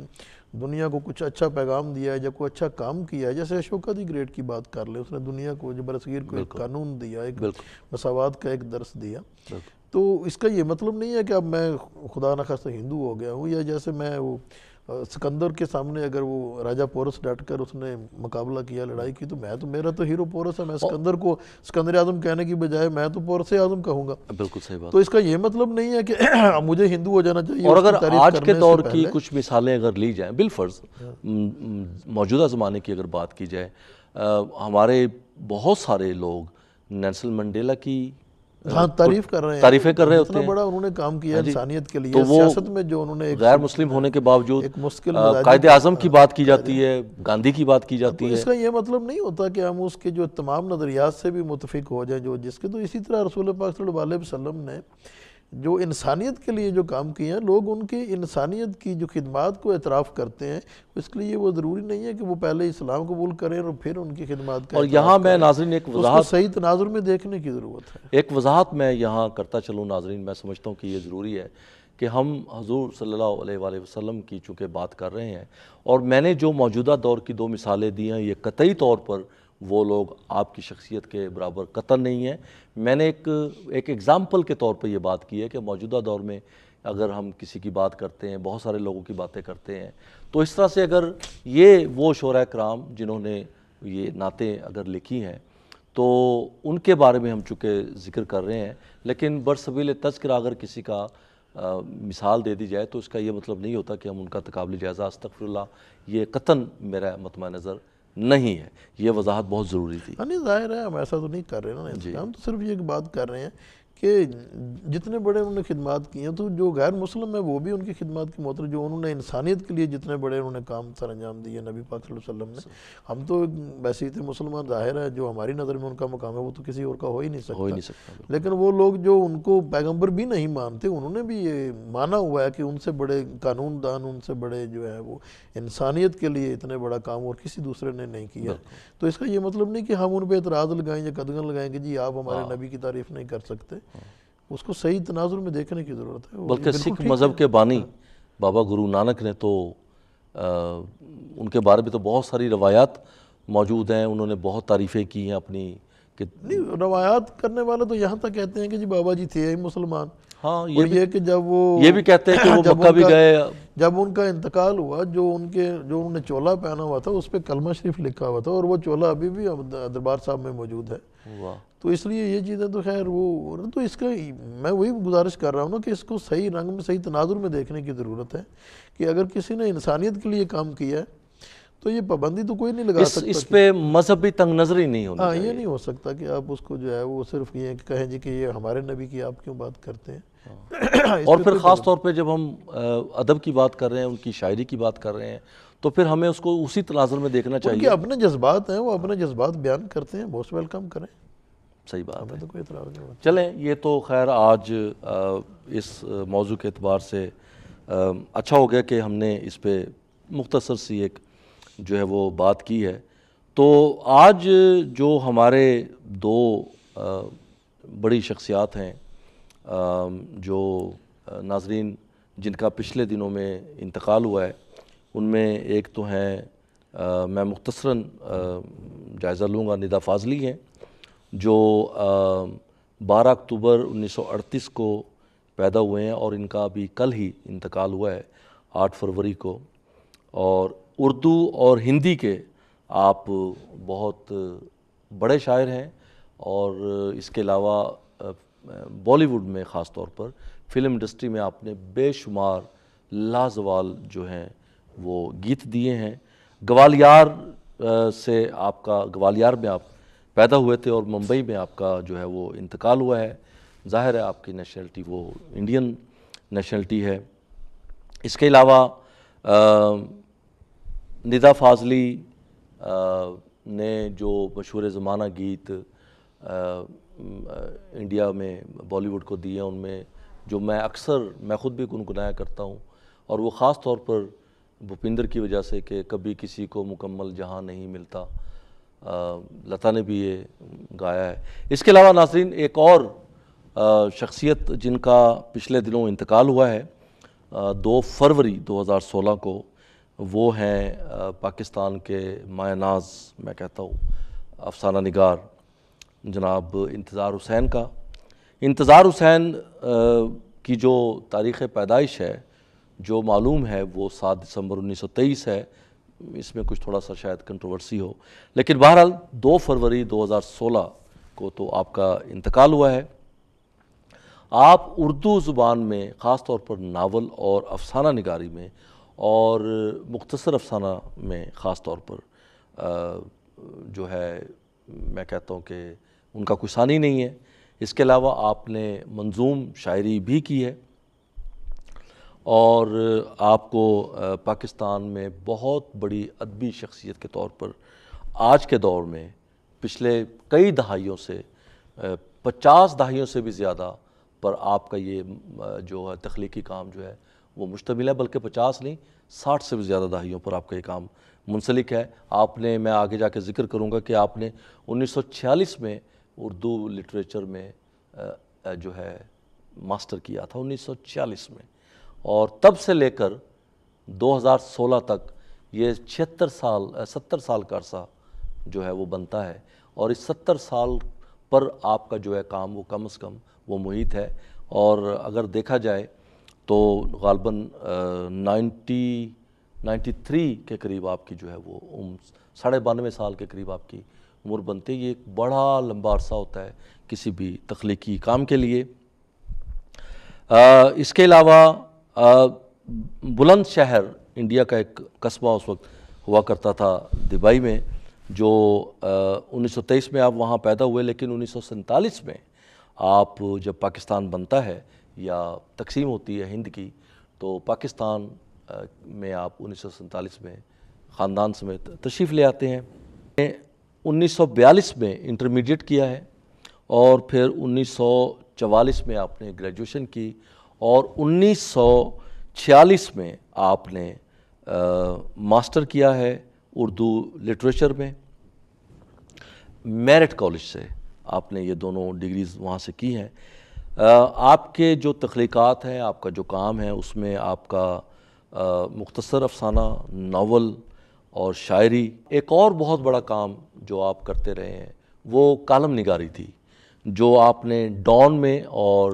دنیا کو کچھ اچھا پیغام دیا ہے یا کوئی اچھا کام کیا ہے، جیسے اشوکا دی گریٹ کی بات کر لیں، اس نے دنیا کو برصغیر کو ایک قانون دیا، ایک مساوات کا ایک درس دیا، تو اس کا یہ مطلب نہیں ہے کہ اب میں خدا نخواستہ ہندو ہو گیا ہوں، یا جیسے میں وہ سکندر کے سامنے اگر وہ راجہ پورس ڈٹ کر اس نے مقابلہ کیا، لڑائی کی، تو میرا تو ہیرو پورس ہے، میں سکندر کو سکندر اعظم کہنے کی بجائے میں تو پورس اعظم کہوں گا۔ بالکل صحیح بات۔ تو اس کا یہ مطلب نہیں ہے کہ مجھے ہندو ہو جانا چاہیے۔ اور اگر آج کے دور کی کچھ مثالیں اگر لی جائیں، بالفرض موجودہ زمانے کی اگر بات کی جائے، ہمارے بہت سارے لوگ نیلسن منڈیلا کی تعریف کر رہے ہیں، تعریفیں کر رہے ہوتے اتنا ہیں، بڑا انہوں نے کام کیا انسانیت کے لیے، تو وہ سیاست میں جو انہوں نے غیر مسلم ہونے کے باوجود ایک مشکل قائد اعظم کی بات کی جاتی ہے، گاندھی کی بات کی جاتی ہے۔ اس کا یہ مطلب نہیں ہوتا کہ ہم اس کے جو تمام نظریات سے بھی متفق ہو جائیں جو جس کے، تو اسی طرح رسول پاک صلی اللہ علیہ وسلم نے جو انسانیت کے لیے جو کام کیے ہیں، لوگ ان کی انسانیت کی جو خدمات کو اعتراف کرتے ہیں، اس کے لیے وہ ضروری نہیں ہے کہ وہ پہلے اسلام قبول کریں اور پھر ان کی خدمات کا اور یہاں میں ناظرین ایک اس کو وضاحت صحیح تناظر میں دیکھنے کی ضرورت ہے۔ ایک وضاحت میں یہاں کرتا چلوں ناظرین، میں سمجھتا ہوں کہ یہ ضروری ہے کہ ہم حضور صلی اللہ علیہ وآلہ وسلم کی چونکہ بات کر رہے ہیں، اور میں نے جو موجودہ دور کی دو مثالیں دی ہیں، یہ قطعی طور پر وہ لوگ آپ کی شخصیت کے برابر قطعاً نہیں ہیں۔ میں نے ایک ایگزامپل کے طور پہ یہ بات کی ہے کہ موجودہ دور میں اگر ہم کسی کی بات کرتے ہیں، بہت سارے لوگوں کی باتیں کرتے ہیں، تو اس طرح سے اگر یہ وہ شعراء کرام جنہوں نے یہ نعتیں اگر لکھی ہیں تو ان کے بارے میں ہم چونکہ ذکر کر رہے ہیں، لیکن برسبیل تذکرہ اگر کسی کا مثال دے دی جائے تو اس کا یہ مطلب نہیں ہوتا کہ ہم ان کا تقابلی جائزہ، استغفر اللہ، یہ قطعاً میرا مطمع نظر نہیں ہے۔ یہ وضاحت بہت ضروری تھی۔ نہیں ظاہر ہے ہم ایسا تو نہیں کر رہے نا، ہم تو صرف یہ بات کر رہے ہیں کہ جتنے بڑے انہوں نے خدمات کی ہیں تو جو غیر مسلم ہیں وہ بھی ان کی خدمات کی محترم، جو انہوں نے انسانیت کے لیے جتنے بڑے انہوں نے کام سر انجام دیے نبی پاک صلی اللہ علیہ وسلم نے، ہم تو ویسے ہی تھے مسلمان، ظاہر ہے جو ہماری نظر میں ان کا مقام ہے وہ تو کسی اور کا ہو ہی نہیں سکتا، لیکن وہ لوگ جو ان کو پیغمبر بھی نہیں مانتے انہوں نے بھی یہ مانا ہوا ہے کہ ان سے بڑے قانون دان، ان سے بڑے جو ہے وہ انسانیت کے لیے اتنے بڑا کام اور کسی دوسرے نے نہیں کیا۔ تو اس کا یہ مطلب نہیں کہ ہم ان پہ اعتراض لگائیں یا قدغن لگائیں کہ جی آپ ہمارے نبی کی تعریف نہیں کر سکتے، اس کو صحیح تناظر میں دیکھنے کی ضرورت ہے۔ بلکہ سکھ مذہب کے بانی بابا گرو نانک نے تو ان کے بارے میں تو بہت ساری روایات موجود ہیں، انہوں نے بہت تعریفیں کی ہیں اپنی، نہیں روایات کرنے والے تو یہاں تک کہتے ہیں کہ جی بابا جی تھے ہی مسلمان، ہاں یہ کہ جب وہ یہ بھی کہتے ہیں کہ وہ مکہ بھی گئے، جب ان کا انتقال ہوا جو انہوں نے چولا پہنا ہوا تھا اس پہ کلمہ شریف لکھا ہوا تھا، اور وہ چولا ابھی بھی دربار صاحب میں موجود ہے۔ تو اس لیے یہ چیزیں تو خیر وہ تو اس کا میں وہی گزارش کر رہا ہوں نا کہ اس کو صحیح رنگ میں صحیح تناظر میں دیکھنے کی ضرورت ہے کہ اگر کسی نے انسانیت کے لیے کام کیا ہے تو یہ پابندی تو کوئی نہیں لگا سکتا، اس پہ مذہبی تنگ نظری نہیں ہونی چاہیے۔ یہ نہیں ہو سکتا کہ آپ اس کو جو ہے وہ صرف یہ کہیں جی کہ یہ ہمارے نبی کی آپ کیوں بات کرتے ہیں۔ اور پھر خاص طور پہ جب ہم ادب کی بات کر رہے ہیں، ان کی شاعری کی بات کر رہے ہیں، تو پھر ہمیں اس کو اسی تناظر میں دیکھنا چاہیے۔ ان کے اپنے جذبات ہیں، وہ اپنے جذبات بیان کرتے ہیں، موسٹ ویلکم کریں، صحیح بات ہے۔ ہمیں تو کوئی اعتراض نہیں ہوتا۔ چلیں یہ تو خیر آج اس موضوع کے اعتبار سے اچھا ہو گیا کہ ہم نے اس پہ مختصر سی ایک جو ہے وہ بات کی ہے۔ تو آج جو ہمارے دو بڑی شخصیات ہیں جو ناظرین جن کا پچھلے دنوں میں انتقال ہوا ہے، ان میں ایک تو ہیں میں مختصراً جائزہ لوں گا، ندا فاضلی ہیں جو 12 اکتوبر 1938 کو پیدا ہوئے ہیں اور ان کا ابھی کل ہی انتقال ہوا ہے 8 فروری کو. اور اردو اور ہندی کے آپ بہت بڑے شاعر ہیں، اور اس کے علاوہ بالی ووڈ میں خاص طور پر فلم انڈسٹری میں آپ نے بے شمار لازوال جو ہیں وہ گیت دیے ہیں. گوالیار سے آپ کا، گوالیار میں آپ پیدا ہوئے تھے اور ممبئی میں آپ کا جو ہے وہ انتقال ہوا ہے. ظاہر ہے آپ کی نیشنلٹی وہ انڈین نیشنلٹی ہے. اس کے علاوہ ندا فاضلی نے جو مشہور زمانہ گیت انڈیا میں بالی ووڈ کو دیے، ان میں جو میں خود بھی گنگنایا کرتا ہوں، اور وہ خاص طور پر بھوپندر کی وجہ سے کہ کبھی کسی کو مکمل جہاں نہیں ملتا، لتا نے بھی یہ گایا ہے. اس کے علاوہ ناظرین ایک اور شخصیت جن کا پچھلے دنوں انتقال ہوا ہے 2 فروری 2016 کو، وہ ہیں پاکستان کے مایہ ناز میں کہتا ہوں افسانہ نگار جناب انتظار حسین کا. انتظار حسین کی جو تاریخ پیدائش ہے جو معلوم ہے وہ 7 دسمبر 1923 ہے. اس میں کچھ تھوڑا سا شاید کنٹروورسی ہو، لیکن بہرحال 2 فروری 2016 کو تو آپ کا انتقال ہوا ہے. آپ اردو زبان میں خاص طور پر ناول اور افسانہ نگاری میں اور مختصر افسانہ میں خاص طور پر جو ہے میں کہتا ہوں کہ ان کا کوئی ثانی نہیں ہے. اس کے علاوہ آپ نے منظوم شاعری بھی کی ہے، اور آپ کو پاکستان میں بہت بڑی ادبی شخصیت کے طور پر آج کے دور میں پچھلے کئی دہائیوں سے 50 دہائیوں سے بھی زیادہ پر آپ کا یہ جو ہے تخلیقی کام جو ہے وہ مشتمل ہے، بلکہ 50 نہیں 60 سے بھی زیادہ دہائیوں پر آپ کا یہ کام منسلک ہے. آپ نے، میں آگے جا کے ذکر کروں گا کہ آپ نے 1946 میں اردو لٹریچر میں جو ہے ماسٹر کیا تھا 1946 میں، اور تب سے لے کر 2016 تک یہ 70 سال کا عرصہ جو ہے وہ بنتا ہے. اور اس 70 سال پر آپ کا جو ہے کام وہ کم از کم وہ محیط ہے. اور اگر دیکھا جائے تو غالباً 93 کے قریب آپ کی جو ہے وہ 92.5 سال کے قریب آپ کی عمر بنتے. یہ ایک بڑا لمبا عرصہ ہوتا ہے کسی بھی تخلیقی کام کے لیے. اس کے علاوہ بلند شہر انڈیا کا ایک قصبہ اس وقت ہوا کرتا تھا دبئی میں، جو 1923 میں آپ وہاں پیدا ہوئے، لیکن 1947 میں آپ جب پاکستان بنتا ہے یا تقسیم ہوتی ہے ہند کی، تو پاکستان میں آپ 1947 میں خاندان سمیت تشریف لے آتے ہیں. 1942 میں انٹرمیڈیٹ کیا ہے، اور پھر 1944 میں آپ نے گریجویشن کی، اور 1946 میں آپ نے ماسٹر کیا ہے اردو لٹریچر میں. میرٹ کالج سے آپ نے یہ دونوں ڈگریز وہاں سے کی ہیں. آپ کے جو تخلیقات ہیں، آپ کا جو کام ہے، اس میں آپ کا مختصر افسانہ، ناول اور شاعری. ایک اور بہت بڑا کام جو آپ کرتے رہے ہیں وہ کالم نگاری تھی، جو آپ نے ڈان میں اور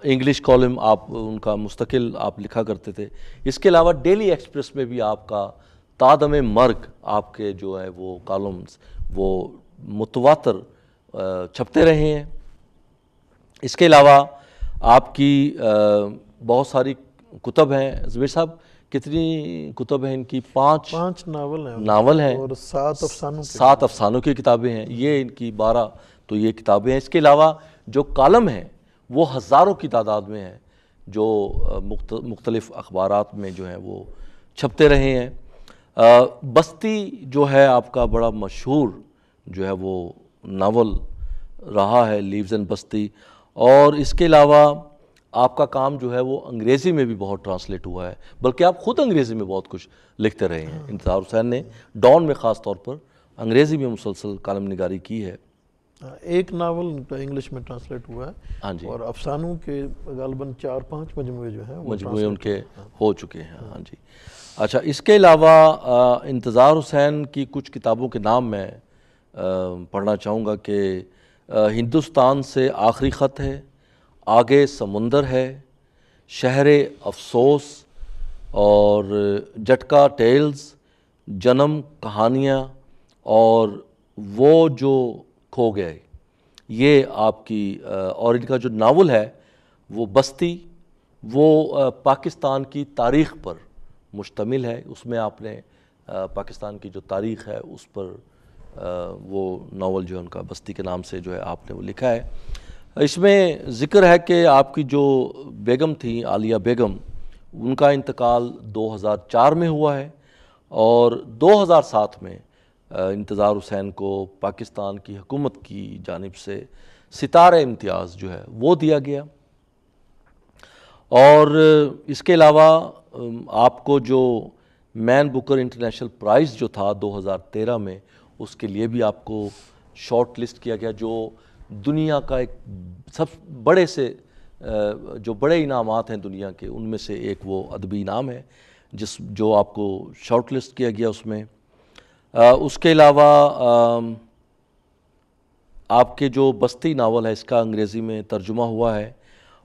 انگلش کالم آپ ان کا مستقل آپ لکھا کرتے تھے. اس کے علاوہ ڈیلی ایکسپریس میں بھی آپ کا تادم مرگ آپ کے جو ہے وہ کالمز وہ متواتر چھپتے رہے ہیں. اس کے علاوہ آپ کی بہت ساری کتب ہیں. زبیر صاحب کتنی کتب ہیں ان کی؟ 5 ناول ہیں اور 7 افسانوں کی کتابیں ہیں. یہ ان کی 12 تو یہ کتابیں ہیں. اس کے علاوہ جو کالم ہیں وہ ہزاروں کی تعداد میں ہیں، جو مختلف اخبارات میں جو ہیں وہ چھپتے رہے ہیں. بستی جو ہے آپ کا بڑا مشہور جو ہے وہ ناول رہا ہے، لیوز اینڈ بستی. اور اس کے علاوہ آپ کا کام جو ہے وہ انگریزی میں بھی بہت ٹرانسلیٹ ہوا ہے، بلکہ آپ خود انگریزی میں بہت کچھ لکھتے رہے ہیں. انتظار حسین نے ڈان میں خاص طور پر انگریزی میں مسلسل کالم نگاری کی ہے. ایک ناول انگلش میں ٹرانسلیٹ ہوا ہے ہاں جی، اور افسانوں کے غالباً 4-5 مجموعے جو ہیں وہ مجموعے ان کے translate ہو چکے ہیں. ہاں جی. اچھا، اس کے علاوہ انتظار حسین کی کچھ کتابوں کے نام میں پڑھنا چاہوں گا کہ ہندوستان سے آخری خط ہے، آگے سمندر ہے، شہر افسوس اور جٹکا ٹیلز، جنم کہانیاں اور وہ جو کھو گئے. یہ آپ کی اور ان کا جو ناول ہے وہ بستی، وہ پاکستان کی تاریخ پر مشتمل ہے. اس میں آپ نے پاکستان کی جو تاریخ ہے اس پر وہ ناول جو ہے ان کا بستی کے نام سے جو ہے آپ نے وہ لکھا ہے. اس میں ذکر ہے کہ آپ کی جو بیگم تھیں عالیہ بیگم، ان کا انتقال 2004 میں ہوا ہے اور 2007 میں انتظار حسین کو پاکستان کی حکومت کی جانب سے ستارہ امتیاز جو ہے وہ دیا گیا. اور اس کے علاوہ آپ کو جو مین بکر انٹرنیشنل پرائز جو تھا 2013 میں، اس کے لیے بھی آپ کو شارٹ لسٹ کیا گیا، جو دنیا کا ایک سب بڑے سے جو بڑے انعامات ہیں دنیا کے، ان میں سے ایک وہ ادبی انعام ہے جو آپ کو شارٹ لسٹ کیا گیا اس میں. اس کے علاوہ آپ کے جو بستی ناول ہے اس کا انگریزی میں ترجمہ ہوا ہے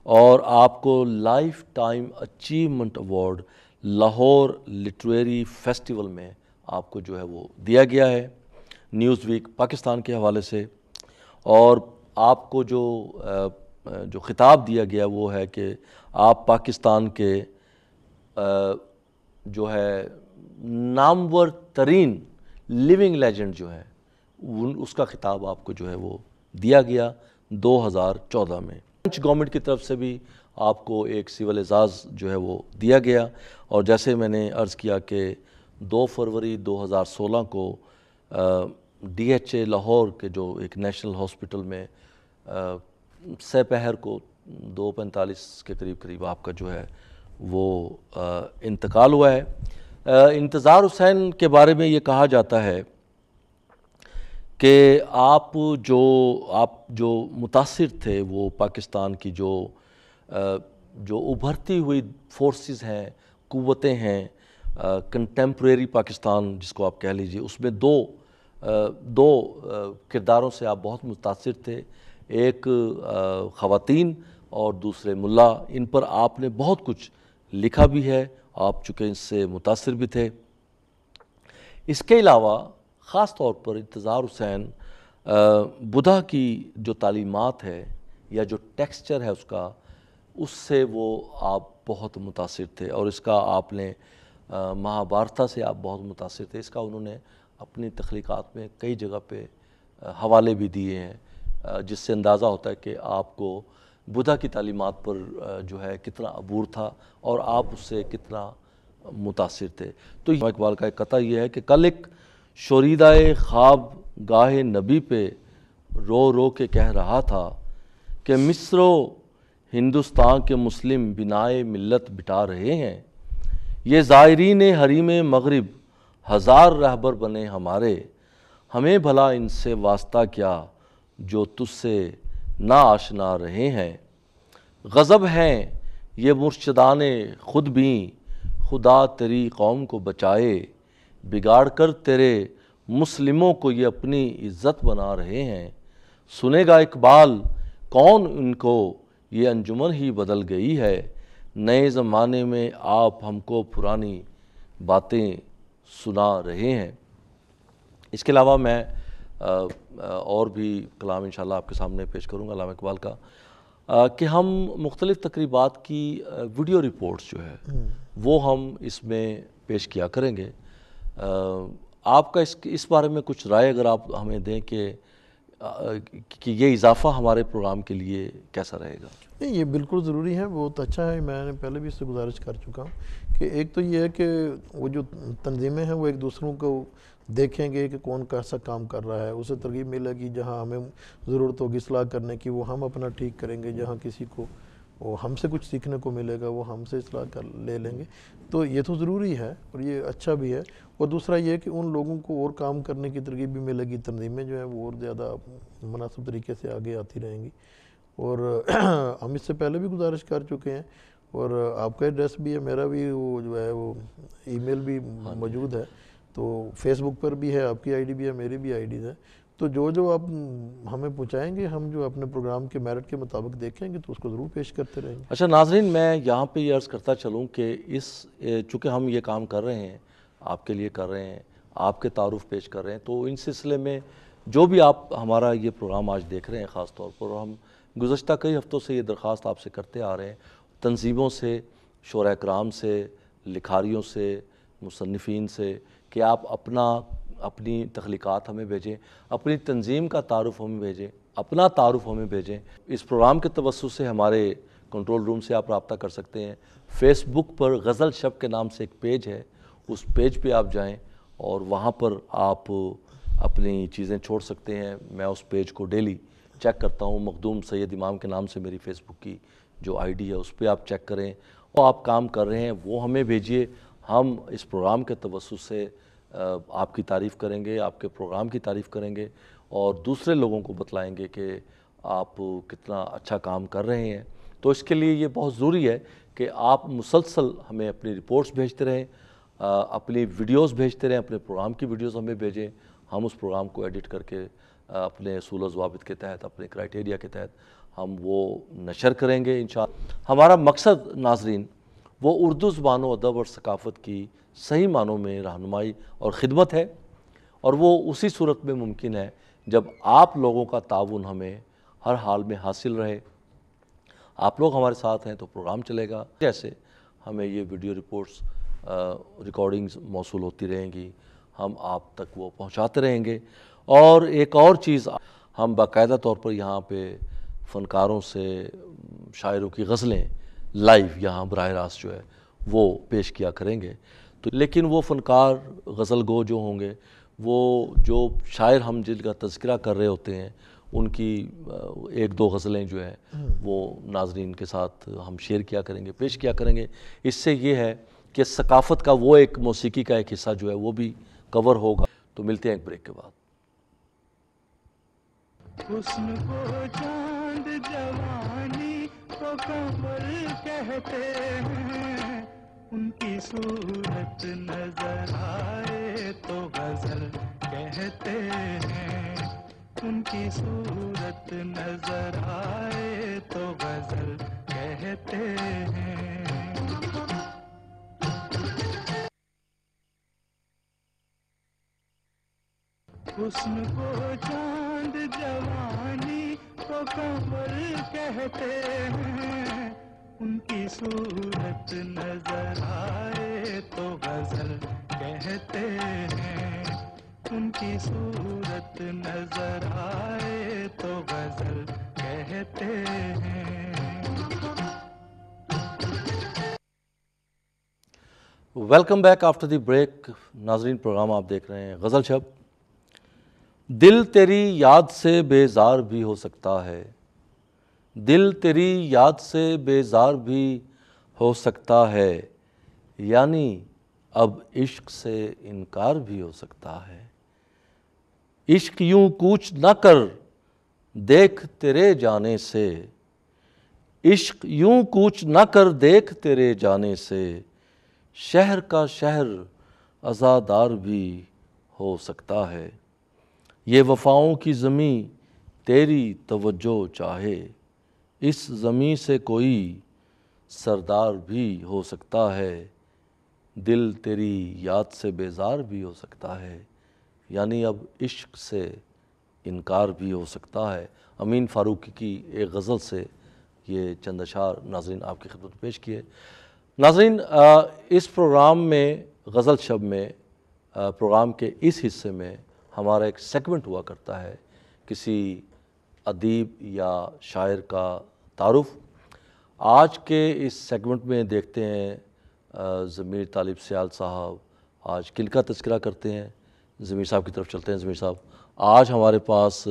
اور آپ کو life time achievement award Lahore literary festival میں آپ کو جو ہے وہ دیا گیا ہے نیوز ویک پاکستان کے حوالے سے. اور آپ کو جو خطاب دیا گیا وہ ہے کہ آپ پاکستان کے جو ہے نامور ترین لیونگ لیجنڈ جو ہے اس کا خطاب آپ کو جو ہے وہ دیا گیا 2014 میں. گورنمنٹ کی طرف سے بھی آپ کو ایک سول اعزاز جو ہے وہ دیا گیا. اور جیسے میں نے عرض کیا کہ 2 فروری 2016 کو ڈی ایچ اے لاہور کے جو ایک نیشنل ہاسپٹل میں سہ پہر کو 2:45 کے قریب آپ کا جو ہے وہ انتقال ہوا ہے. انتظار حسین کے بارے میں یہ کہا جاتا ہے کہ آپ جو متاثر تھے وہ پاکستان کی جو ابھرتی ہوئی فورسز ہیں، قوتیں ہیں، کنٹمپریری پاکستان جس کو آپ کہہ لیجیے، اس میں دو کرداروں سے آپ بہت متاثر تھے. ایک خواتین اور دوسرے ملا. ان پر آپ نے بہت کچھ لکھا بھی ہے، آپ چونکہ اس سے متاثر بھی تھے. اس کے علاوہ خاص طور پر انتظار حسین بدھا کی جو تعلیمات ہے یا جو ٹیکسچر ہے اس سے وہ آپ بہت متاثر تھے اور اس کا آپ نے مہابھارتا سے آپ بہت متاثر تھے. اس کا انہوں نے اپنی تخلیقات میں کئی جگہ پہ حوالے بھی دیے ہیں جس سے اندازہ ہوتا ہے کہ آپ کو بدھا کی تعلیمات پر جو ہے کتنا عبور تھا اور آپ اس سے کتنا متاثر تھے. تو اقبال کا ایک قطعہ یہ ہے کہ کل ایک شوریدہ خواب گاہ نبی پہ رو رو کے کہہ رہا تھا کہ مصر و ہندوستان کے مسلم بنائے ملت بٹا رہے ہیں. یہ زائرین حریم مغرب ہزار رہبر بنے ہمارے، ہمیں بھلا ان سے واسطہ کیا جو تجھ سے نا آشنا رہے ہیں. غضب ہیں یہ مرشدان خود بھی، خدا تیری قوم کو بچائے، بگاڑ کر تیرے مسلموں کو یہ اپنی عزت بنا رہے ہیں. سنے گا اقبال کون ان کو یہ انجمن ہی بدل گئی ہے، نئے زمانے میں آپ ہم کو پرانی باتیں سنا رہے ہیں. اس کے علاوہ میں اور بھی کلام انشاءاللہ آپ کے سامنے پیش کروں گا علامہ اقبال کا کہ ہم مختلف تقریبات کی ویڈیو رپورٹس جو ہے وہ ہم اس میں پیش کیا کریں گے. آپ کا اس بارے میں کچھ رائے اگر آپ ہمیں دیں کہ یہ اضافہ ہمارے پروگرام کے لیے کیسا رہے گا؟ نہیں، یہ بالکل ضروری ہے، بہت اچھا ہے. میں نے پہلے بھی اس سے گزارش کر چکا ہوں کہ ایک تو یہ ہے کہ وہ جو تنظیمیں ہیں وہ ایک دوسروں کو دیکھیں گے کہ کون کیسا کام کر رہا ہے، اسے ترغیب ملے گی. جہاں ہمیں ضرورت ہوگی اصلاح کرنے کی وہ ہم اپنا ٹھیک کریں گے، جہاں کسی کو وہ ہم سے کچھ سیکھنے کو ملے گا، وہ ہم سے اصلاح کر لے لیں گے، تو یہ تو ضروری ہے اور یہ اچھا بھی ہے۔ اور دوسرا یہ کہ ان لوگوں کو اور کام کرنے کی ترغیب بھی ملے گی، تنظیمیں جو ہیں وہ اور زیادہ مناسب طریقے سے آگے آتی رہیں گی۔ اور ہم اس سے پہلے بھی گزارش کر چکے ہیں، اور آپ کا ایڈریس بھی ہے، میرا بھی وہ جو ہے وہ ای میل بھی موجود ہے، تو فیس بک پر بھی ہے، آپ کی آئی ڈی بھی ہے، میری بھی آئی ڈیز ہے، تو جو آپ ہمیں پہنچائیں گے، ہم جو اپنے پروگرام کے میرٹ کے مطابق دیکھیں گے تو اس کو ضرور پیش کرتے رہیں گے۔ اچھا ناظرین، میں یہاں پہ یہ عرض کرتا چلوں کہ چونکہ ہم یہ کام کر رہے ہیں، آپ کے لیے کر رہے ہیں، آپ کے تعارف پیش کر رہے ہیں، تو ان سلسلے میں جو بھی آپ ہمارا یہ پروگرام آج دیکھ رہے ہیں خاص طور پر، ہم گزشتہ کئی ہفتوں سے یہ درخواست آپ سے کرتے آ رہے ہیں، تنظیموں سے، شورا کرام سے، لکھاریوں سے، مصنفین سے، کہ آپ اپنی تخلیقات ہمیں بھیجیں، اپنی تنظیم کا تعارف ہمیں بھیجیں، اپنا تعارف ہمیں بھیجیں۔ اس پروگرام کے توسط سے ہمارے کنٹرول روم سے آپ رابطہ کر سکتے ہیں۔ فیس بک پر غزل شب کے نام سے ایک پیج ہے، اس پیج پہ آپ جائیں اور وہاں پر آپ اپنی چیزیں چھوڑ سکتے ہیں۔ میں اس پیج کو ڈیلی چیک کرتا ہوں، مخدوم سید امام کے نام سے میری فیس بک کی جو آئی ڈی ہے، اس پہ آپ چیک کریں، اور آپ کام کر رہے ہیں وہ ہمیں بھیجیے۔ ہم اس پروگرام کے توسط سے آپ کی تعریف کریں گے، آپ کے پروگرام کی تعریف کریں گے، اور دوسرے لوگوں کو بتلائیں گے کہ آپ کتنا اچھا کام کر رہے ہیں۔ تو اس کے لیے یہ بہت ضروری ہے کہ آپ مسلسل ہمیں اپنی رپورٹس بھیجتے رہیں، اپنی ویڈیوز بھیجتے رہیں، اپنے پروگرام کی ویڈیوز ہمیں بھیجیں، ہم اس پروگرام کو ایڈٹ کر کے اپنے اصول و ضوابط کے تحت، اپنے کرائٹیریا کے تحت ہم وہ نشر کریں گے انشاءاللہ۔ ہمارا مقصد ناظرین وہ اردو زبان و ادب اور ثقافت کی صحیح معنوں میں رہنمائی اور خدمت ہے، اور وہ اسی صورت میں ممکن ہے جب آپ لوگوں کا تعاون ہمیں ہر حال میں حاصل رہے۔ آپ لوگ ہمارے ساتھ ہیں تو پروگرام چلے گا، جیسے ہمیں یہ ویڈیو رپورٹس ریکارڈنگز موصول ہوتی رہیں گی، ہم آپ تک وہ پہنچاتے رہیں گے۔ اور ایک اور چیز، ہم باقاعدہ طور پر یہاں پہ فنکاروں سے شاعروں کی غزلیں لائیو یہاں براہ راست جو ہے وہ پیش کیا کریں گے۔ تو لیکن وہ فنکار غزل گو جو ہوں گے، وہ جو شاعر ہم جن کا تذکرہ کر رہے ہوتے ہیں، ان کی ایک دو غزلیں جو ہیں وہ ناظرین کے ساتھ ہم شیئر کیا کریں گے، پیش کیا کریں گے۔ اس سے یہ ہے کہ ثقافت کا وہ ایک موسیقی کا ایک حصہ جو ہے وہ بھی کور ہوگا۔ تو ملتے ہیں ایک بریک کے بعد۔ حسن کو چاند جوانی کو قمر کہتے ہیں، ان کی صورت نظر آئے تو غزل کہتے ہیں، ان کی صورت نظر آئے تو غزل کہتے ہیں۔ حسن کو چاند جوانی کو قمر کہتے ہیں، ان کی صورت نظر آئے تو غزل کہتے ہیں، ان کی صورت نظر آئے تو غزل کہتے ہیں۔ Welcome back after the break. ناظرین، پروگرام آپ دیکھ رہے ہیں غزل شب۔ دل تیری یاد سے بیزار بھی ہو سکتا ہے، دل تیری یاد سے بیزار بھی ہو سکتا ہے، یعنی اب عشق سے انکار بھی ہو سکتا ہے۔ عشق یوں کوچ نہ کر دیکھ تیرے جانے سے، عشق یوں کوچ نہ کر دیکھ تیرے جانے سے، شہر کا شہر عزادار بھی ہو سکتا ہے۔ یہ وفاؤں کی زمیں تیری توجہ چاہے، اس زمیں سے کوئی سردار بھی ہو سکتا ہے، دل تیری یاد سے بیزار بھی ہو سکتا ہے، یعنی اب عشق سے انکار بھی ہو سکتا ہے۔ امین فاروقی کی ایک غزل سے یہ چند اشعار ناظرین آپ کی خدمت پیش کیے۔ ناظرین، اس پروگرام میں غزل شب میں پروگرام کے اس حصے میں ہمارا ایک سیگمنٹ ہوا کرتا ہے کسی ادیب یا شاعر کا تعارف۔ آج کے اس سیگمنٹ میں دیکھتے ہیں ضمیر طالب سیال صاحب آج کن کا تذکرہ کرتے ہیں۔ ضمیر صاحب کی طرف چلتے ہیں۔ ضمیر صاحب، آج ہمارے پاس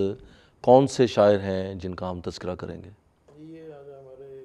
کون سے شاعر ہیں جن کا ہم تذکرہ کریں گے؟ یہ آج ہمارے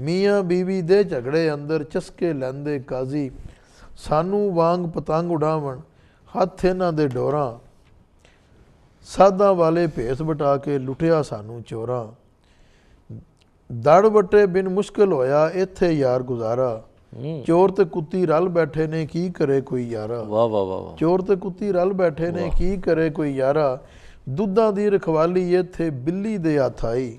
ਮੀਆਂ ਬੀਵੀ ਦੇ ਝਗੜੇ ਅੰਦਰ ਚਸਕੇ ਲੈਂਦੇ ਕਾਜ਼ੀ, ਸਾਨੂੰ ਵਾਂਗ ਪਤੰਗ ਉਡਾਵਣ ਹੱਥ ਇਹਨਾਂ ਦੇ ਡੋਰਾਂ, ਸਾਧਾਂ ਵਾਲੇ ਭੇਸ ਵਟਾ ਕੇ ਲੁੱਟਿਆ ਸਾਨੂੰ ਚੋਰਾਂ, ਦੜ ਵਟੇ ਬਿਨ ਮੁਸ਼ਕਿਲ ਹੋਇਆ ਇੱਥੇ ਯਾਰ ਗੁਜ਼ਾਰਾ, ਚੋਰ ਤੇ ਕੁੱਤੀ ਰਲ ਬੈਠੇ ਨੇ ਕੀ ਕਰੇ ਕੋਈ ਯਾਰਾ, ਵਾਹ ਵਾਹ ਵਾਹ ਵਾਹ, ਚੋਰ ਤੇ ਕੁੱਤੀ ਰਲ ਬੈਠੇ ਨੇ ਕੀ ਕਰੇ ਕੋਈ ਯਾਰਾ, ਦੁੱਧਾਂ ਦੀ ਰਖਵਾਲੀ ਇੱਥੇ ਬਿੱਲੀ ਦੇ ਹੱਥ ਆਈ।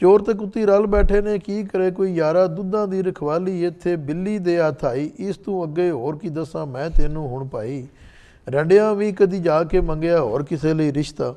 ਚੋਰ ਤੇ ਕੁੱਤੀ ਰਲ ਬੈਠੇ ਨੇ ਕੀ ਕਰੇ ਕੋਈ ਯਾਰਾ, ਦੁੱਧਾਂ ਦੀ ਰਖਵਾਲੀ ਇੱਥੇ ਬਿੱਲੀ ਦੇ ਹੱਥ ਆਈ, ਇਸ ਤੋਂ ਅੱਗੇ ਹੋਰ ਕੀ ਦੱਸਾਂ ਮੈਂ ਤੈਨੂੰ ਹੁਣ ਭਾਈ, ਰੰਡਿਆਂ ਵੀ ਕਦੀ ਜਾ ਕੇ ਮੰਗਿਆ ਹੋਰ ਕਿਸੇ ਲਈ ਰਿਸ਼ਤਾ,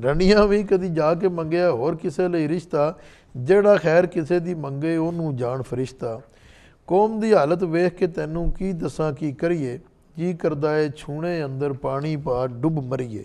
ਰੰਡੀਆਂ ਵੀ ਕਦੀ ਜਾ ਕੇ ਮੰਗਿਆ ਹੋਰ ਕਿਸੇ ਲਈ ਰਿਸ਼ਤਾ, ਜਿਹੜਾ ਖੈਰ ਕਿਸੇ ਦੀ ਮੰਗੇ ਉਹਨੂੰ ਜਾਣ ਫਰਿਸ਼ਤਾ, ਕੌਮ ਦੀ ਹਾਲਤ ਵੇਖ ਕੇ ਤੈਨੂੰ ਕੀ ਦੱਸਾਂ ਕੀ ਕਰੀਏ, ਜੀ ਕਰਦਾ ਏ ਛੂਣੇ ਅੰਦਰ ਪਾਣੀ ਪਾ ਡੁੱਬ ਮਰੀਏ,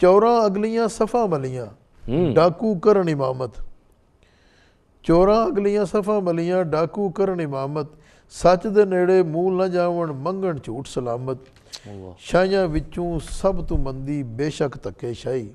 ਚੋਰਾਂ ਅਗਲੀਆਂ ਸਫਾ ਮਲੀਆਂ ਡਾਕੂ ਕਰਨ ਇਮਾਮਤ, ਚੋਰਾਂ ਅਗਲੀਆਂ ਸਫਾ ਮਲੀਆਂ ਡਾਕੂ ਕਰਨ ਇਮਾਮਤ, ਸੱਚ ਦੇ ਨੇੜੇ ਮੂਲ ਨਾ ਜਾਵਣ ਮੰਗਣ ਝੂਠ ਸਲਾਮਤ, ਸ਼ਾਹੀਆਂ ਵਿੱਚੋਂ ਸਭ ਤੋਂ ਮੰਦੀ ਬੇਸ਼ੱਕ ਧੱਕੇ ਸ਼ਾਹੀ,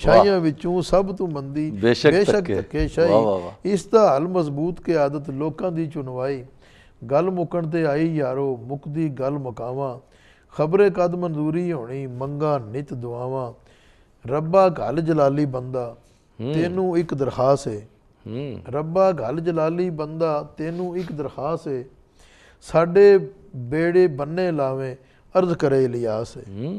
ਸ਼ਾਹੀਆਂ ਵਿੱਚੋਂ ਸਭ ਤੋਂ ਮੰਦੀ ਬੇਸ਼ੱਕ ਧੱਕੇ ਵਾਹ, ਵਾਹ, ਸ਼ਾਹੀ, ਵਾਹ। ਇਸ ਦਾ ਹੱਲ ਮਜ਼ਬੂਤ ਕੇ ਆਦਤ ਲੋਕਾਂ ਦੀ ਚੁਣਵਾਈ, ਗੱਲ ਮੁੱਕਣ ਤੇ ਆਈ ਯਾਰੋ ਮੁੱਕਦੀ ਗੱਲ ਮੁਕਾਵਾਂ, ਖਬਰੇ ਕਦ ਮਨਜ਼ੂਰੀ ਹੋਣੀ ਮੰਗਾ ਨਿਤ ਦੁਆਵਾਂ, ਰੱਬਾ ਘਲ ਜਲਾਲੀ ਬੰਦਾ ਤੈਨੂੰ ਇੱਕ ਦਰਖਾਸਤ ਹੈ, ਰੱਬਾ ਘਲ ਜਲਾਲੀ ਬੰਦਾ ਤੈਨੂੰ ਇੱਕ ਦਰਖਾਸਤ ਹੈ, ਸਾਡੇ ਬੇੜੇ ਬੰਨੇ ਲਾਵੇਂ ਅਰਜ਼ ਕਰੇ ਇਲਿਆਸ ਹੈ,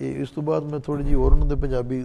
ਇਹ ਇਸ ਤੋਂ ਬਾਅਦ ਮੈਂ ਥੋੜੀ ਜਿਹੀ ਹੋਰ ਉਹਨਾਂ ਦੇ ਪੰਜਾਬੀ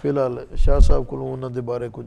ਫਿਲਹਾਲ ਸ਼ਾਹ ਸਾਹਿਬ ਕੋਲੋਂ ਉਹਨਾਂ ਦੇ ਬਾਰੇ ਕੁਝ।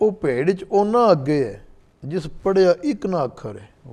ਉਹ ਭੇਡ 'ਚ ਉਹਨਾਂ ਅੱਗੇ ਹੈ ਜਿਸ ਪੜਿਆ ਇੱਕ ਨਾ ਅੱਖਰ ਹੈ।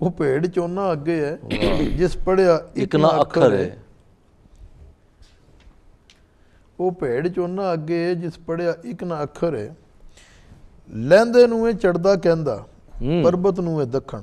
ਉਹ ਭੇਡ 'ਚ ਉਹਨਾਂ ਅੱਗੇ ਹੈ ਜਿਸ ਪੜਿਆ ਇੱਕ ਨਾ ਅੱਖਰ ਹੈ। ਉਹ ਭੇਡ 'ਚ ਉਹਨਾਂ ਅੱਗੇ ਹੈ ਜਿਸ ਪੜਿਆ ਇੱਕ ਨਾ ਅੱਖਰ ਹੈ। ਲਹਿੰਦੇ ਨੂੰ ਇਹ ਚੜਦਾ ਕਹਿੰਦਾ, ਪਰਬਤ ਨੂੰ ਇਹ ਦੱਖਣ।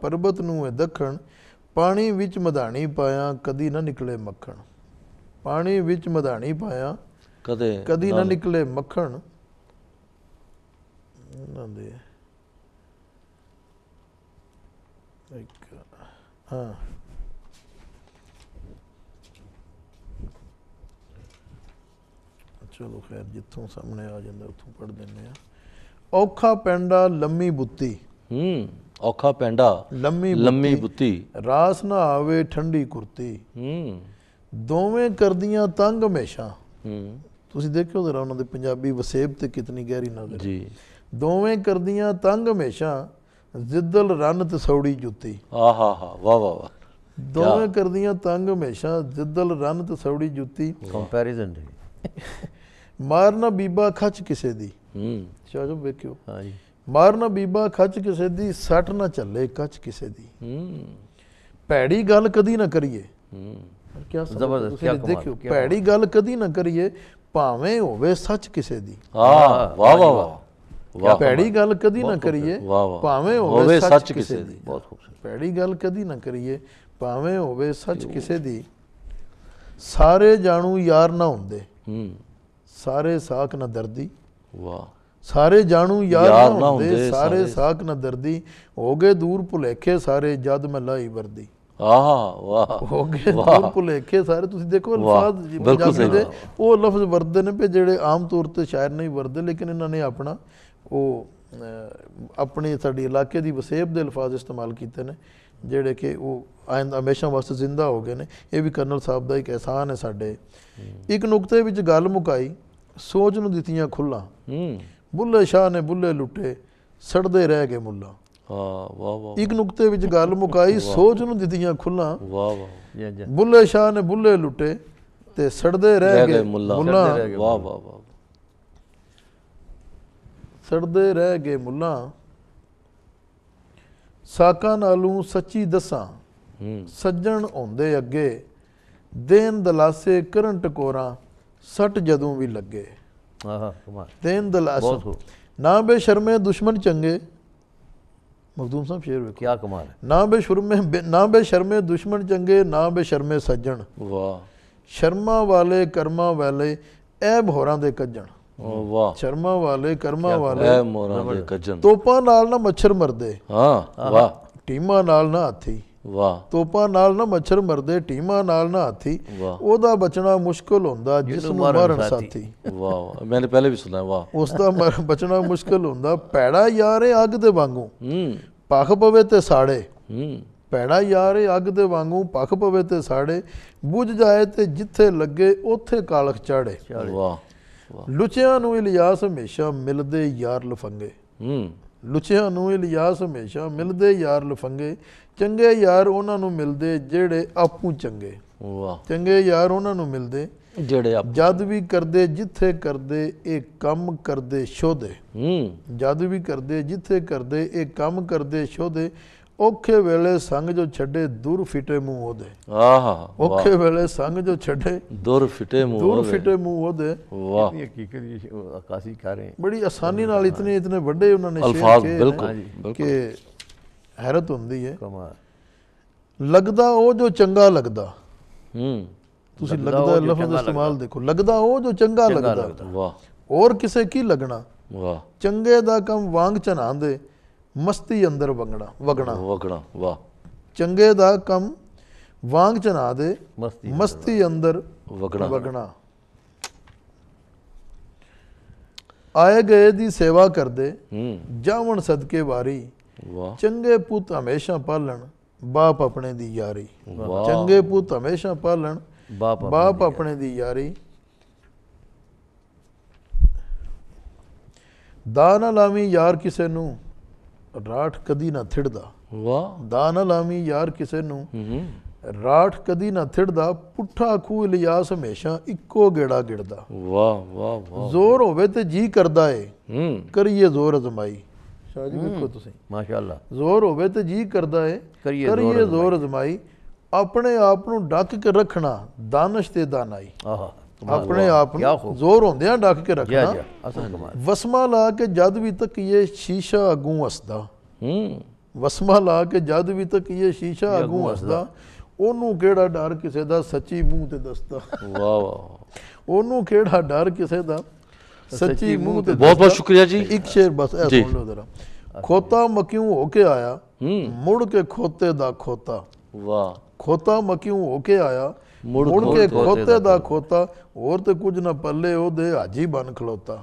ਪਰਬਤ ਨੂੰ ਇਹ ਦੱਖਣ। ਪਾਣੀ ਵਿੱਚ ਮਧਾਣੀ ਪਾਇਆ ਕਦੀ ਨਾ ਨਿਕਲੇ ਮੱਖਣ। ਪਾਣੀ ਵਿੱਚ ਮਧਾਣੀ ਪਾਇਆ ਕਦੀ ਨਾ ਨਿਕਲੇ ਮੱਖਣ। ਉਹਨਾਂ ਦੇ ਹਾਂ, ਚਲੋ ਖੈਰ ਜਿੱਥੋਂ ਸਾਹਮਣੇ ਆ ਜਾਂਦਾ ਉੱਥੋਂ ਪੜ੍ਹ ਦਿੰਦੇ ਆ। ਔਖਾ ਪੈਂਡਾ ਲੰਮੀ ਬੁੱਤੀ। ਔਖਾ ਪੈਂਡਾ ਲੰਮੀ ਬੁੱਤੀ। ਰਾਸ ਨਾ ਆਵੇ ਠੰਡੀ ਕੁਰਤੀ। ਦੋਵੇਂ ਕਰਦੀਆਂ ਤੰਗ ਹਮੇਸ਼ਾ। ਤੁਸੀਂ ਦੇਖਿਓ ਜ਼ਰਾ ਉਹਨਾਂ ਦੇ ਪੰਜਾਬੀ ਵਸੇਬ ਤੇ ਕਿਤਨੀ ਗਹਿਰੀ ਨਜ਼ਰ। ਜੀ। ਦੋਵੇਂ ਕਰਦੀਆਂ ਤੰਗ ਹਮੇਸ਼ਾ, ਜ਼ਿੱਦਲ ਰੰਨ ਤੇ ਸੌੜੀ ਜੁੱਤੀ। ਆਹਾ ਹਾ, ਵਾਹ ਵਾਹ ਵਾਹ, ਦੋਵੇਂ ਕਰਦੀਆਂ ਤੰਗ ਹਮੇਸ਼ਾ, ਜ਼ਿੱਦਲ ਰੰਨ ਤੇ ਸੌੜੀ ਜੁੱਤੀ। ਕੰਪੈਰੀਜ਼ਨ ਮਾਰਨਾ ਬੀਬਾ ਖੱਚ ਕਿਸੇ ਦੀ। ਸ਼ਾਹ ਸਾਹਿਬ ਵੇਖਿਓ, ਹਾਂਜੀ, ਮਾਰਨਾ ਬੀਬਾ ਖੱਚ ਕਿਸੇ ਦੀ, ਸੱਟ ਨਾ ਚੱਲੇ ਕੱਚ ਕਿਸੇ ਦੀ। ਭੈੜੀ ਗੱਲ ਕਦੀ ਨਾ ਕਰੀਏ। ਕਿਆ ਜ਼ਬਰਦਸਤ, ਕਿਆ ਕਮਾਲ, ਦੇਖਿਓ, ਭੈੜੀ ਗੱਲ ਕਦੀ ਨਾ ਕਰੀਏ, ਭਾਵੇਂ ਹੋਵੇ ਸੱਚ ਕਿਸੇ ਦੀ। ਵਾਹ ਵਾਹ ਵਾਹ, ਭੈੜੀ ਗੱਲ ਕਦੀ ਨਾ ਕਰੀਏ, ਭਾਵੇਂ ਹੋਵੇ ਸੱਚ ਕਿਸੇ ਦੀ। ਬਹੁਤ ਖੂਬਸੂਰਤ। ਭੈੜੀ ਗੱਲ ਕਦੀ ਨਾ ਕਰੀਏ, ਭਾਵੇਂ ਹੋਵੇ ਸੱਚ ਕਿਸੇ ਦੀ। ਸਾਰੇ ਜਾਣੂ ਯਾਰ ਨਾ ਹੁੰਦੇ, ਸਾਰੇ ਸਾਕ ਨਾ ਦਰਦੀ। ਵਾਹ, ਸਾਰੇ ਜਾਣੂ ਯਾਰ ਨਾ ਹੁੰਦੇ, ਸਾਰੇ ਸਾਕ ਨਾ ਦਰਦੀ। ਹੋ ਗਏ ਦੂਰ ਭੁਲੇਖੇ ਸਾਰੇ, ਜਦ ਮੈਂ ਲਾਈ ਵਰਦੀ। ਆਹ ਵਾਹ, ਹੋ ਗਏ ਦੂਰ ਭੁਲੇਖੇ ਸਾਰੇ। ਤੁਸੀਂ ਦੇਖੋ ਅਲਫਾਜ਼ ਜੀ ਪੰਜਾਬੀ ਦੇ ਉਹ ਲਫ਼ਜ਼ ਵਰਤਦੇ ਨੇ ਪਏ ਜਿਹੜੇ ਆਮ ਤੌਰ ਤੇ ਸ਼ਾਇਰ ਨਹੀਂ ਵਰਤਦੇ, ਲੇਕਿਨ ਇਹਨਾਂ ਨੇ ਆਪਣਾ ਉਹ ਆਪਣੀ ਸਾਡੀ ਇਲਾਕੇ ਦੀ ਵਸੇਬ ਦੇ ਅਲਫਾਜ਼ ਇਸਤੇਮਾਲ ਕੀਤੇ ਨੇ, ਜਿਹੜੇ ਕਿ ਉਹ ਆਇੰਦਾ ਹਮੇਸ਼ਾ ਵਾਸਤੇ ਜ਼ਿੰਦਾ ਹੋ ਗਏ ਨੇ। ਇਹ ਵੀ ਕਰਨਲ ਸਾਹਿਬ ਦਾ ਇੱਕ ਅਹਿਸਾਨ ਹੈ ਸਾਡੇ। ਇੱਕ ਨੁਕਤੇ ਵਿੱਚ ਗੱਲ ਮੁਕਾਈ, ਸੋਚ ਨੂੰ ਦਿੱਤੀਆਂ ਖੁੱਲਾਂ। ਬੁੱਲੇ ਸ਼ਾਹ ਨੇ ਬੁੱਲੇ ਲੁੱਟੇ, ਸੜਦੇ ਰਹਿ ਗਏ ਮੁੱਲਾਂ। ਵਾਹ ਵਾਹ, ਇੱਕ ਨੁਕਤੇ ਵਿੱਚ ਗੱਲ ਮੁਕਾਈ, ਸੋਚ ਨੂੰ ਦਿੱਤੀਆਂ ਖੁੱਲਾਂ। ਵਾਹ ਵਾਹ, ਬੁੱਲੇ ਸ਼ਾਹ ਨੇ ਬੁੱਲੇ ਲੁੱਟੇ ਤੇ ਸੜਦੇ ਰਹਿ ਗਏ ਮੁੱਲਾਂ। ਵਾਹ ਵਾਹ ਵਾਹ, ਸੜਦੇ ਰਹਿ ਗਏ ਮੁੱਲਾਂ। ਸਾਕਾਂ ਨਾਲੋਂ ਸੱਚੀ ਦੱਸਾਂ, ਸੱਜਣ ਹੁੰਦੇ ਅੱਗੇ, ਦੇਨ ਦਲਾਸੇ ਕਰਨ ਟਕੋਰਾਂ, ਸੱਟ ਜਦੋਂ ਵੀ ਲੱਗੇ। ਦੇਨ ਦਲਾਸਾ, ਨਾ ਬੇਸ਼ਰਮੇ ਦੁਸ਼ਮਣ ਚੰਗੇ। ਮਖਦੂਮ ਸਾਹਿਬ ਸ਼ੇਰ ਵੇਖੋ, ਕਿਆ ਕਮਾਲ ਹੈ। ਨਾ ਬੇਸ਼ਰਮੇ ਦੁਸ਼ਮਣ ਚੰਗੇ, ਨਾ ਬੇਸ਼ਰਮੇ ਸੱਜਣ। ਵਾਹ, ਸ਼ਰਮਾ ਵਾਲੇ ਕਰਮਾਂ ਵਾਲੇ, ਐਬ ਹੋਰਾਂ ਦੇ ਕੱਜਣ। ਵਾਹ, ਸ਼ਰਮਾ ਵਾਲੇ ਕਰਮਾਂ ਵਾਲੇ, ਐ ਮੋਰਾਂ ਦੇ ਕੱਜਣ। ਤੋਪਾਂ ਨਾਲ ਨਾ ਮੱਛਰ ਮਰਦੇ। ਹਾਂ ਵਾਹ, ਟੀਮਾਂ ਨਾਲ ਨਾ ਹਾਥੀ। ਵਾਹ, ਤੋਪਾਂ ਨਾਲ ਨਾ ਮੱਛਰ ਮਰਦੇ, ਟੀਮਾਂ ਨਾਲ ਨਾ ਹਾਥੀ। ਉਹਦਾ ਬਚਣਾ ਮੁਸ਼ਕਲ ਹੁੰਦਾ ਜਿਸ ਨੂੰ ਮਾਰਨ ਸਾਥੀ। ਵਾਹ, ਮੈਨੇ ਪਹਿਲੇ ਵੀ ਸੁਣਾ। ਵਾਹ, ਉਸ ਦਾ ਬਚਣਾ ਮੁਸ਼ਕਲ ਹੁੰਦਾ। ਭੈੜਾ ਯਾਰ ਏ ਅੱਗ ਦੇ ਵਾਂਗੂ, ਭਖ ਪਵੇ ਤੇ ਸਾੜੇ। ਭੈੜਾ ਯਾਰ ਏ ਅੱਗ ਦੇ ਵਾਂਗੂ, ਭਖ ਪਵੇ ਤੇ ਸਾੜੇ। ਬੁਝ ਜਾਏ ਤੇ ਜਿੱਥੇ ਲੱਗੇ ਉੱਥੇ ਕਾਲਖ ਚਾੜੇ। ਵਾਹ, ਲੁਚਿਆਂ ਨੂੰ ਇਲਿਆਸ ਹਮੇਸ਼ਾ ਮਿਲਦੇ ਯਾਰ ਲਫੰਗੇ। ਲੁਚਿਆਂ ਨੂੰ ਇਲਿਆਸ ਹਮੇਸ਼ਾ ਮਿਲਦੇ ਯਾਰ ਲਫੰਗੇ। ਚੰਗੇ ਯਾਰ ਉਹਨਾਂ ਨੂੰ ਮਿਲਦੇ ਜਿਹੜੇ ਆਪੂ ਚੰਗੇ। ਵਾਹ, ਚੰਗੇ ਯਾਰ ਉਹਨਾਂ ਨੂੰ ਮਿਲਦੇ ਜਿਹੜੇ ਜਦ ਵੀ ਕਰਦੇ ਜਿੱਥੇ ਕਰਦੇ ਇਹ ਕੰਮ ਕਰਦੇ ਸ਼ੋਧੇ। ਜਦ ਵੀ ਕਰਦੇ ਜਿੱਥੇ ਕਰਦੇ ਇਹ ਕੰਮ ਕਰਦੇ ਸ਼ੋਧੇ। ਔਖੇ ਵੇਲੇ ਸੰਗ ਜੋ ਛੱਡੇ, ਦੂਰ ਫਿਟੇ ਮੂੰਹ ਉਹਦੇ। ਔਖੇ ਵੇਲੇ ਸੰਗ ਜੋ ਛੱਡੇ, ਦੂਰ ਫਿਟੇ ਮੂੰਹ ਉਹਦੇ। ਵਾਹ, ਹਕੀਕਤ ਅਕਾਸੀ ਕਰ ਰਹੇ ਬੜੀ ਆਸਾਨੀ ਨਾਲ ਇਤਨੇ ਵੱਡੇ ਉਹਨਾਂ ਨੇ ਅਲਫਾਜ਼, ਬਿਲਕੁਲ ਕਿ ਹੈਰਤ ਹੁੰਦੀ ਹੈ। ਲੱਗਦਾ ਉਹ ਜੋ ਚੰਗਾ ਲੱਗਦਾ। ਤੁਸੀਂ ਲੱਗਦਾ ਲਫ਼ਜ਼ ਇਸਤੇਮਾਲ ਦੇਖੋ, ਲੱਗਦਾ ਉਹ ਜੋ ਚੰਗਾ ਲੱਗਦਾ। ਵਾਹ, ਹੋਰ ਕਿਸੇ ਕੀ ਲੱਗਣਾ। ਵਾਹ, ਚੰਗੇ ਦਾ ਕੰਮ ਵਾਂਗ ਚਨਾਉਂਦੇ, ਮਸਤੀ ਅੰਦਰ ਵਗਣਾ। ਵਾਹ, ਚੰਗੇ ਦਾ ਕੰਮ ਵਾਂਗ ਚਨਾ ਦੇ, ਮਸਤੀ ਅੰਦਰ ਵਗਣਾ। ਆਏ ਗਏ ਦੀ ਸੇਵਾ ਕਰਦੇ, ਜਾਵਣ ਸਦਕੇ ਵਾਰੀ। ਚੰਗੇ ਪੁੱਤ ਹਮੇਸ਼ਾ ਪਾਲਣ, ਬਾਪ ਆਪਣੇ ਦੀ ਯਾਰੀ। ਚੰਗੇ ਪੁੱਤ ਹਮੇਸ਼ਾ ਪਾਲਣ, ਬਾਪ ਆਪਣੇ ਦੀ ਯਾਰੀ। ਦਾ ਨਾ ਲਾਵੀਂ ਯਾਰ ਕਿਸੇ ਨੂੰ, ਰਾਠ ਕਦੀ ਨਾ ਥਿੜਦਾ। ਵਾਹ, ਦਾ ਨਾ ਲਾਵੀਂ ਯਾਰ ਕਿਸੇ ਨੂੰ, ਰਾਠ ਕਦੀ ਨਾ ਥਿੜਦਾ। ਪੁੱਠਾ ਖੂਹ ਇਲਿਆਸ ਹਮੇਸ਼ਾ ਇੱਕੋ ਗੇੜਾ ਗਿੜਦਾ। ਵਾਹ ਵਾਹ ਵਾਹ, ਜ਼ੋਰ ਹੋਵੇ ਤੇ ਜੀ ਕਰਦਾ ਏ, ਕਰੀਏ ਜ਼ੋਰ ਅਜ਼ਮਾਈ। ਸ਼ਾਹ ਜੀ ਵੇਖੋ ਤੁਸੀਂ, ਮਾਸ਼ਾਅੱਲਾ। ਜ਼ੋਰ ਹੋਵੇ ਤੇ ਜੀ ਕਰਦਾ ਏ, ਕਰੀਏ ਜ਼ੋਰ ਅਜ਼ਮਾਈ। ਆਪਣੇ ਆਪ ਨੂੰ ਡੱਕ ਕੇ ਰੱਖਣਾ, ਦਾਨਸ਼ ਤੇ ਦਾਨਾਈ। ਆਪਣੇ ਆਪ ਨੂੰ ਜ਼ੋਰ ਹੁੰਦਿਆਂ ਡੱਕ ਕੇ ਰੱਖਣਾ, ਵਸਮਾ ਲਾ ਕੇ ਜਦ ਵੀ ਤੱਕੀਏ ਸ਼ੀਸ਼ਾ ਅੱਗੋਂ ਹੱਸਦਾ। ਵਸਮਾ ਲਾ ਕੇ ਜਦ ਵੀ ਤੱਕੀਏ ਸ਼ੀਸ਼ਾ ਅੱਗੋਂ ਹੱਸਦਾ। ਉਹਨੂੰ ਕਿਹੜਾ ਡਰ ਕਿਸੇ ਦਾ, ਸੱਚੀ ਮੂੰਹ ਤੇ ਦੱਸਦਾ। ਵਾਹ ਵਾਹ, ਉਹਨੂੰ ਕਿਹੜਾ ਡਰ ਕਿਸੇ ਦਾ, ਸੱਚੀ ਮੂੰਹ ਤੇ। ਬਹੁਤ ਬਹੁਤ ਸ਼ੁਕਰੀਆ ਜੀ। ਇੱਕ ਸ਼ੇਰ ਬਸ ਇਹ ਸੁਣ ਲਓ ਜ਼ਰਾ। ਖੋਤਾ ਮਕਿਉਂ ਹੋ ਕੇ ਆਇਆ, ਮੁੜ ਕੇ ਖੋਤੇ ਦਾ ਖੋਤਾ। ਵਾਹ, ਖੋਤਾ ਮਕਿਉਂ ਹੋ ਕੇ ਆਇਆ, ਮੁੜ ਕੇ ਖੋਤੇ ਦਾ ਖੋਤਾ। ਹੋਰ ਤੇ ਕੁਝ ਨਾ ਪੱਲੇ ਉਹਦੇ, ਹਾਜੀ ਬਨ ਖਲੋਤਾ।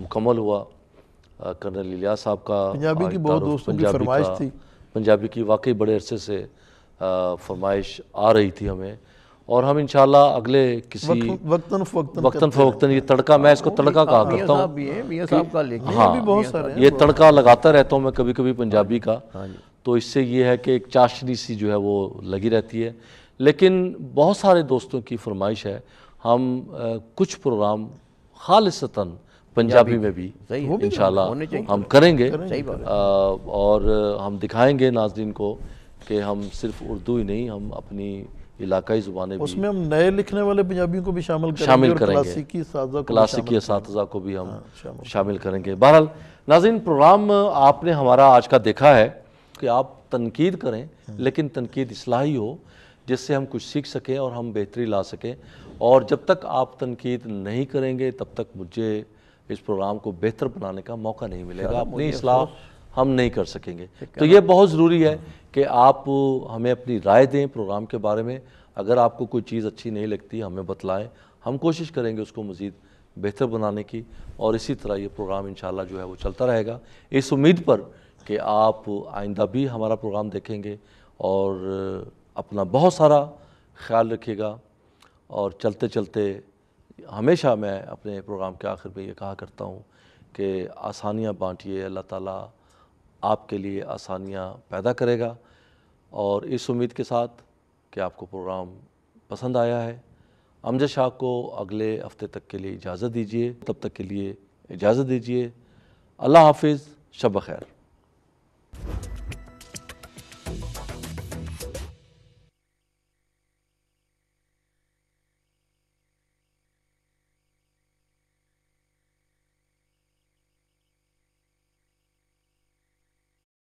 مکمل ہوا. کرنل الیاس صاحب کا پنجابی کی آج بہت تعارف دوستوں کی پنجابی فرمائش کا، تھی. پنجابی کی واقعی بڑے عرصے سے فرمائش آ رہی تھی ہمیں، اور ہم انشاءاللہ اگلے کسی وقتاً وقتاً فوقتاً یہ تڑکا، میں اس کو تڑکا کہا میاں کرتا صاحب ہوں. بھی ہیں، میاں صاحب کا لکھیں. ہاں بھی بہت سارے ہیں. یہ تڑکا لگاتا رہتا ہوں میں کبھی کبھی پنجابی کا. ہاں جی. تو اس سے یہ ہے کہ ایک چاشنی سی جو ہے وہ لگی رہتی ہے. لیکن بہت سارے دوستوں کی فرمائش ہے ہم کچھ پروگرام خالصتاً پنجابی میں بھی صحیح ہے، انشاءاللہ ہونے چاہیے. ہم کریں گے. صحیح بات ہے. اور ہم دکھائیں گے ناظرین کو کہ ہم صرف اردو ہی نہیں، ہم اپنی علاقائی زبانیں اس بھی میں ہم نئے لکھنے والے پنجابیوں کو بھی شامل کریں گے شامل اور کریں گے، کلاسیکی اساتذہ کو بھی کلاسیکی شامل اساتذہ کو بھی ہم شامل شامل کریں گے. بہرحال ناظرین، پروگرام آپ نے ہمارا آج کا دیکھا ہے کہ آپ تنقید کریں لیکن تنقید اصلاحی ہو، جس سے ہم کچھ سیکھ سکیں اور ہم بہتری لا سکیں. اور جب تک آپ تنقید نہیں کریں گے تب تک مجھے اس پروگرام کو بہتر بنانے کا موقع نہیں ملے گا، اپنی اصلاح ہم نہیں کر سکیں گے. تو یہ بہت ضروری ہے کہ آپ ہمیں اپنی رائے دیں پروگرام کے بارے میں. اگر آپ کو کوئی چیز اچھی نہیں لگتی ہمیں بتلائیں، ہم کوشش کریں گے اس کو مزید بہتر بنانے کی. اور اسی طرح یہ پروگرام انشاءاللہ جو ہے وہ چلتا رہے گا، اس امید پر کہ آپ آئندہ بھی ہمارا پروگرام دیکھیں گے. اور اپنا بہت سارا خیال رکھیے گا. اور چلتے چلتے ہمیشہ میں اپنے پروگرام کے آخر میں یہ کہا کرتا ہوں کہ آسانیاں بانٹیے، اللہ تعالیٰ آپ کے لیے آسانیاں پیدا کرے گا. اور اس امید کے ساتھ کہ آپ کو پروگرام پسند آیا ہے، امجد شاہ کو اگلے ہفتے تک کے لیے اجازت دیجیے. تب تک کے لیے اجازت دیجیے. اللہ حافظ، شب بخیر.